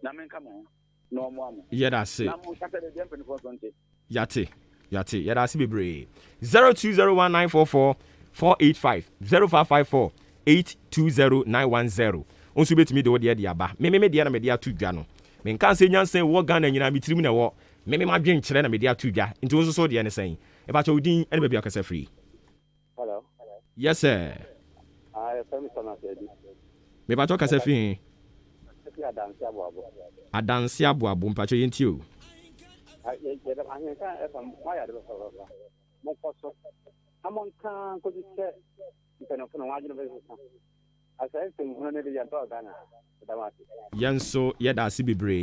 na men come on no mo am yeah that's it na mo kata de dem pen for sonte yate yeah that's bebree 0201944485 0554820910 onso betimi de wo de aba me de na me de atu dwa no me nka se nyansen wo Ghana nyina bitirim na wo me ma dwen kyerɛ na me de atu dwa nti onso so de ne sen e ba cha odin ene ba bia kasa free hello yes sir family sana sedi me ba cha kasa free adansi aboabo mpa cha yenti o Yanso yeda si bebre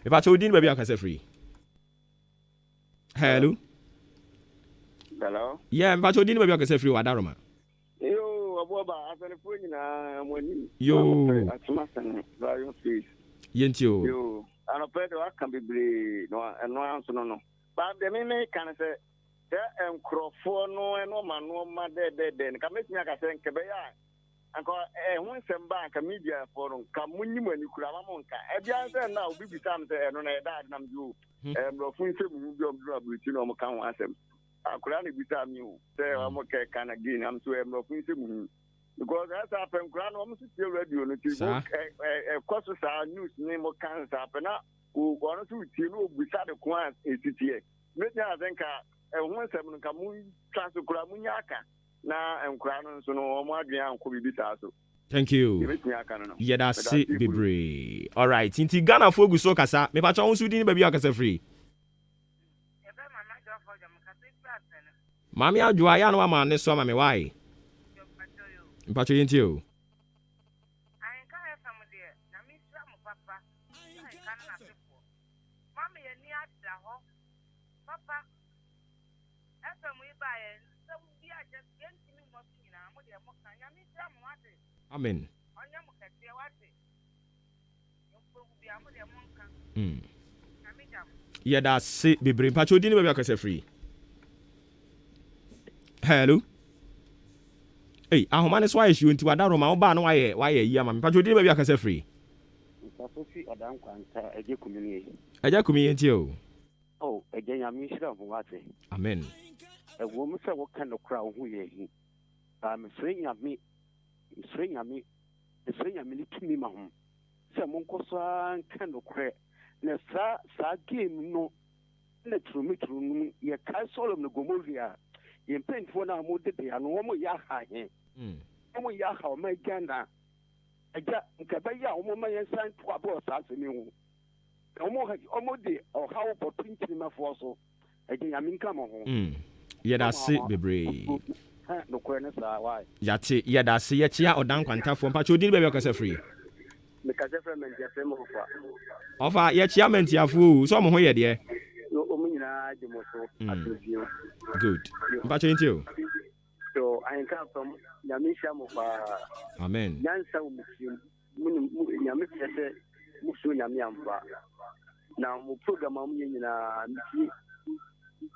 if I told you baby I can say free hello yeah if I told you baby I can say free wadaroma yo Obuoba Ofori Amanfo yo atmasan various face yentio yo anopedo aka bebre no anso no but the me can say nkrofo no no ma de ka metimi aka se nkebe ya anko hu nsem ka media for ka munyi mani kura ma monka e bia se na obi bisam se no na da nam ju mrofo nsem hu bi omdro abuti no mo ka ho asem akura na bisam yi se mo ke kana gain am so mrofo nsem hu because as happen kura no mo si radio no ti koso sa news ni mo kan sa pena o no so ti no bisa de kwa etitie metimi azenka hu nsem no ka mu transo kura munya aka na enkura no so no mo adwen anko bibisa so thank you yeah that's it bebre all right inti Ghana fo gu so kasa me pa cho unsu din ba bi akasa free mami adwa ya no ma ne so ma me why mpa cho yenti o amen yeah that's it bebre mpa cho din ba bi akasa free hello hey ahoma ne so aye shi nti wadaro ma oba no waye yi ama mpa cho din ba bi akasa free Sofi odan kwanta eje kumini nti o oh eje nyame shira ho wate amen wo mu se wo kan no kra ho ye hi mfre nyame ni tumi ma ho se mo nkoso an kan no kra na sa game no na trumitru no ye kai solom no gomoria ye penfo na mo de ya no mo ya ha he mo ya ha o ma ganda aja nkaba ya o mo ma ye san to abo sa se ni ho o mo de o ha o opportunity ma fo so aja ya min ka mo ho yeah that's it bebre no kwene sa why yate yeah that's ye chia odan kwanta fo mpa cho din ba bi akasa free me ka se friend ya se mo ofa ye chia mentiafo so mo ho ye de o mo nyina de mo so atobio good mpa cho yenti o so I come from Yamisha Mofa. Amen. Yansa Muslim, Yamisha Musu Yamiamba. Now, program in a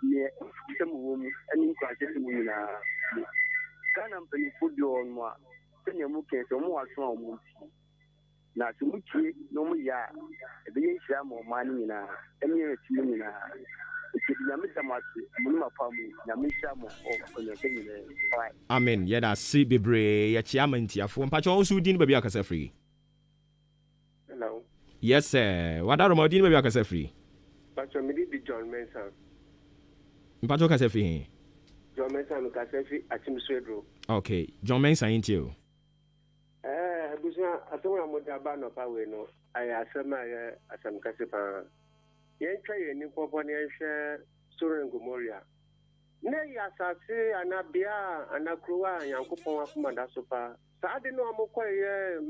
near some woman and in Christ in a Ganam Penny Food on one. Then you move to more strong. Now, to Muki, no more ya, the Yasham or money in a emir in a. Amen. Yeah, that's see bebre. Yeah, chairman tia for mpacho onsu din ba bi akasa free. Hello. Yes sir. Wada ro din ba bi akasa free. Mpacho me di John Mensa. Mpacho kasa free. John Mensa no kasa free atim swedro. Okay. John Mensa intio. Busa atwa mo da ba no pa we no. Aya asema ya asam kasa pa. Yen twa ye ni popo ne hwe Sodom and Gomorrah. Nay, as I say, Anabia, Anakroa, Yankopon of Madasopa. So I didn't know I'm quite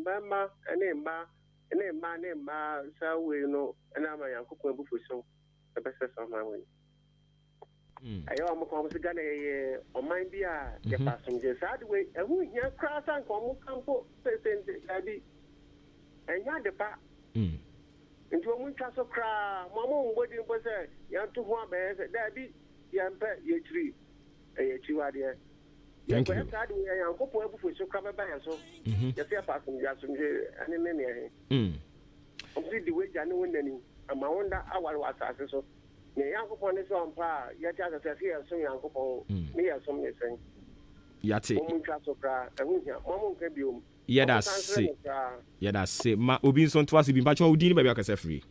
Bama, and a man named so we know, and I'm a Yankopon for so the best of my way. I am a Ghana on my beer, the passengers. I'd wait, and we hear crass and come for Daddy. And you're the back. Into a winter so cry, Mamma, wedding was a young to one bears at Daddy, young pet, your tree, a chihuahua. Thank you. I am hoping for so come by so. Yes, I pass from Jasmine and in any. Complete the way January, and my wonder our was so. Me yanko pon is on pa ya cha sa here so yanko pon me ya so me sen yate mo ntwa so kra ehunhia mo nka biom yeah that's say ma obi nso to aso bi mpacho odi ni ba bia kasa free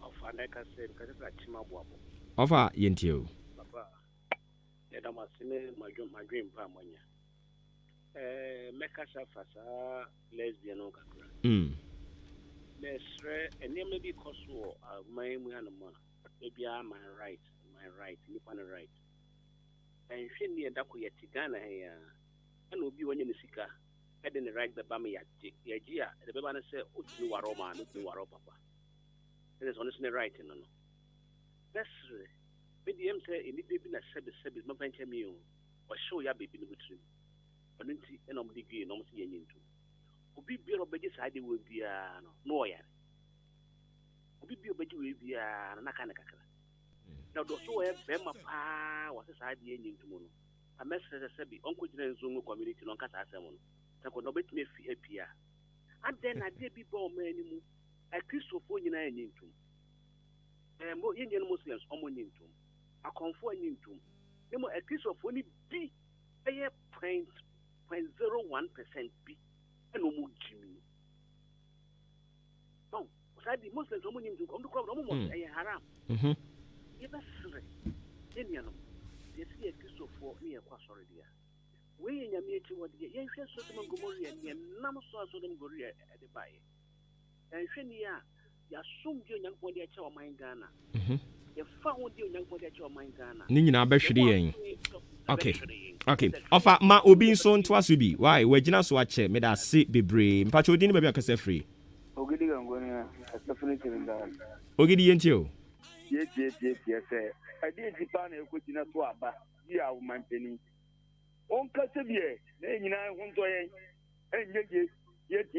ofa na kasa kasa chima boabo ofa yentio papa ya da masime madwin pa monya mekasa fasa lesbian on kakra lesre enema bi koso my mu anoma maybe my right, you want right. And she near Dako Yatigana here, and will be when you seek her. I didn't write the Bama Yagia, the Babana said, oh, you are Roma, not you are Papa. It is honestly right, no. That's maybe I'm saying, it may be a service, my venture meal, or show your baby with you. But then see, and I'm degree, and almost getting into. Who be beer of Bedis idea will be a lawyer. Bibi obeji we bia na kana kakra na do so e be ma pa wa se sa die nyi ntumo no a message se bi onko gina nzo community no nkasa asem no ta ko no betime fi apia and then na de bi bo ma animu a Christopher nyina nyi ntum mo yenye Muslims omo nyi ntum akonfo nyi ntum nemo a Christopher ni bi eye 0.01% bi eno mu jimi the Muslims are moving to come to come haram. Yes, Indian. They see a Christopher near Quasoridia. We in your meeting what the young Sodom Gomoria and Namusa Sodom Goria at the Bay. And Shenia, you assume your young body at your mind Ghana. You found your young body at your mind Ghana. Nina Beshri. Okay. Offer ma obi so nto asubi. Why? We gina so ache me da se bebre. Mpacho odi ni ba bia kase free. Ogidi gangona definitely that. Ogidi yentio. Yes. I did the pan e ko tina to aba. Dia wo man pani. On kase bie na nyina hunto yen. Ye.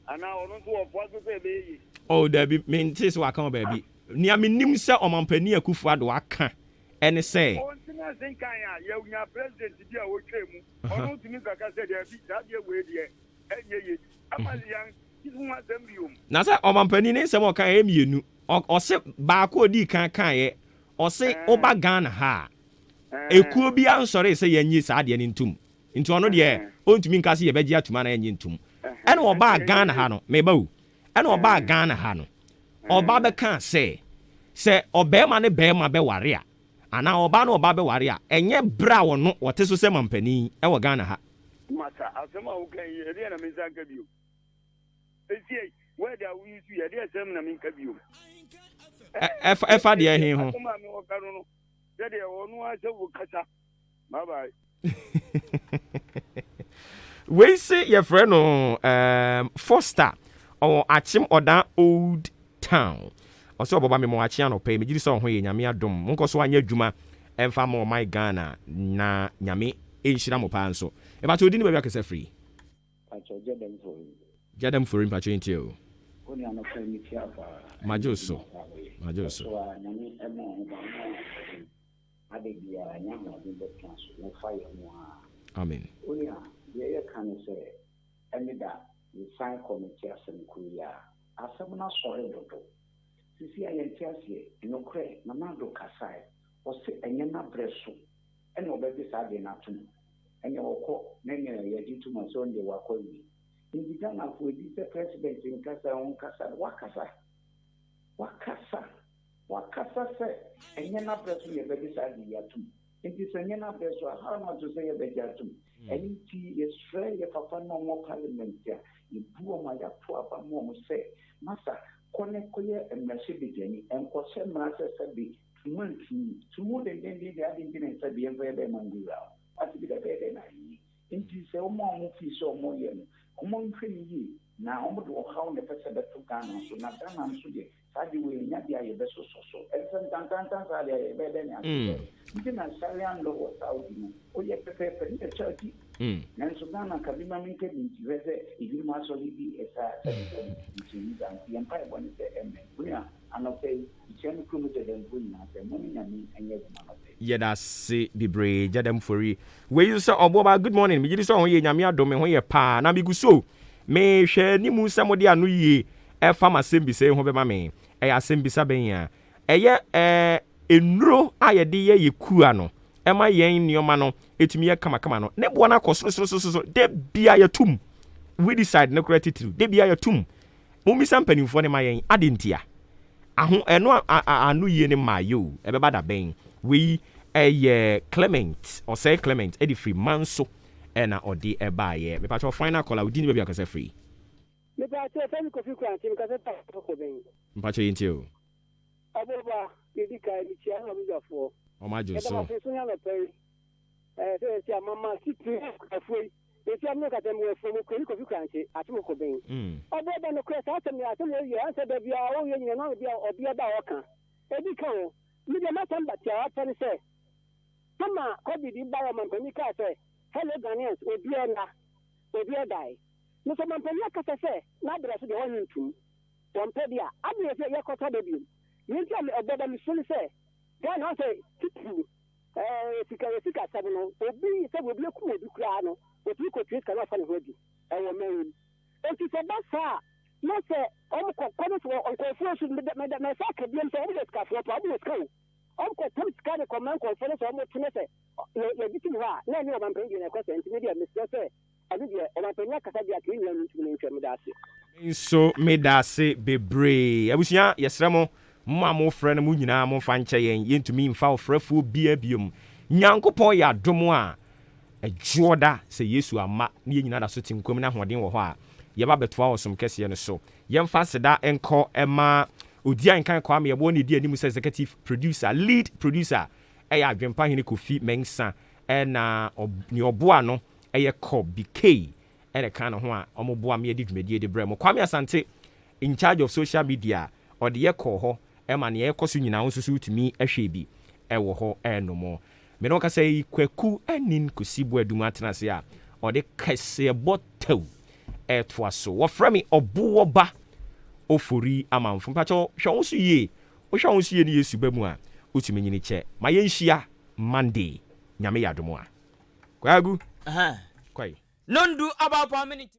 Ana ono to ofo so se be yi. Oh, there be mentis wa kan baby. Ni aminim se omampani akufu ado aka. Ene say. On tina senkan ya ye unya president bia wo twemu. Ono tumi kaka se dia bi da bia we die. Enye. Na say omampani ne nsem okan emienu o se ba ko di kan ye o se oba Ghana ha ekuo bi ansore se yanyi sa de ne ntum nti ono de ontumi nka se ye beji atuma na yanyi ntum ene oba Ghana ha no meba wu ene oba Ghana ha no oba be kan se obema ne bema be ware a ana oba na oba be ware a enye bra wo no wote so se mampani e wo Ghana ha mata asema ukan ye na mizanga biu esi where they we use you dey asem na minka biu efa de hin ho kuma me o kanu no de onu a se wo kasa bye bye we say your friend no Foster or Achim Oda Old Town also Obuoba me mo achi an opa me giri so ho ye nyame adom monko so anya adwuma emfa mo my Ghana na nyame enhira mo pa nso e ba to odi ni ba kasa free acho Jadam for him patching Oni ano permiti afa. Majoso. So nyame emo ade bia nyama de plan so no fire mo. Amen. Oni a ye kan say emi da we sign committee asem kuya. Asem na sore dodo. Sisi ayenti ase no kre na mado kasai. O se enye na breso. Ene obebi sa de na tum. Enye okọ na enye ye di tum so nde wakọ in Ghana for the president in Kasa on Kasa Wakasa say and yana press you better side yatum. It is a yana press how much to say a bejatum. And it is fair if a no more parliament there. You poor my poor mom say, Massa, Konekoye and Mercedes and Kose Massa be to more than they didn't say the very mangura. I to be the better than into so more fish or more young. Among 3 years now, how the person that took down so not done I'm so dear. Sadly, we not be a vessel so. Excellent tantas are there better than you can sell and lower Saudi. Oh, you prepare for the church. And so now, Kabima minted into whether if you must only be a the empire one is the end. We are, and I'll say, it's any committed and winning as a money and yet. Yeah, that's it. Be brave, Jadam Fori. Where you say, Obuoba, good morning. Me just on ye, Yamia Domain, where pa, na be so. Me share ni mu somebody anu ye, e farmer sembi say, Hobe Mame, e asembi sabenya. Enro ayede ye kuano. Ema yen nioma no etumi ye kama no. Ne bo na koso so de bia ye tum. We decide no gratitude. De bia ye tum. Mumi sampanimfo ne ma yen adentia. Aho eno anu ye ne mayo. Ebeba da ben. We Clement or say Clement edi free manso ena odi eba ye. Me patcho final call we didn't be akase free. Me patcho fami kofi kwanti me kase ta ko ben. Mpacho yintio. Aboba yedika ni chia na bujafo. O ma jo so. So nya no peri. Se tia mama situ afoi. E tia mo kate mo efo mo kwani kofi kwanti ati mo ko ben. Aboba no kwesa atem ya atem ye anse da bia o ye nyina no bia obi eba oka. Ebi kan o. Me de matamba tia atani se. Mama COVID bawa mampani ka se. Hello Ghanaians obi die. No so mampani ka se na bra so de won ntum. Pompe dia abi ye yakota de bi. Yinti am oboda mi sulu se. Ghana say tipu sika sabino obi se obi ku obi kura no obi ko twist kana fa ne hodi e wo men enti se ba sa no se o ko ko so on ko fo so me sa ka bi am se o de ska fo to abu ska o ko tam ska de ko man ko fo so mo tune se ye bitim ha na ni o man pengi na ko se enti media me se adu de o man penya kasa dia ke nyan ntum ne ntwam da se so me da se bebre abusia yesremo mo frɛ mu nyinaa mo fa nkyɛ yentumi mfa ofrɛfo bia biom nyankopɔn ya domo a adwoda sɛ Yesu ama ne nyinaa da so tinkom na hoɔden wɔ hɔ a yɛba bɛtoa wɔsom kɛseɛ no so yɛmfa seda ɛnkɔ ɛma odian kan kwa me yɛbɔ ne di anim sɛ executive producer lead producer ɛyɛ adwempa hene Kofi Mensa ɛna ne ɔboa no ɛyɛ kɔ BK ɛne kan ho a ɔmoboa me yɛde dwumadie de brɛ mo Kwame Asante in charge of social media ɔde yɛ kɔ hɔ ɛma ne yɛ kɔso nyinaa nso so tumi ahwɛ bi ɛwɔ hɔ ɛnomo me no kasa yi kwaku anin kosibo adum atenase a ɔde kɛseɛ bɔtau ɛtoa so wɔfrɛ me Obuoba Ofori Amanfo mpacho hwɛ wo so yie wo hwɛ wo so yie ne Yesu ba mu a wotumi nyini kyɛ ma yɛnhyia Monday nyame yɛ adom a kwagu kwai nondu about 1 minute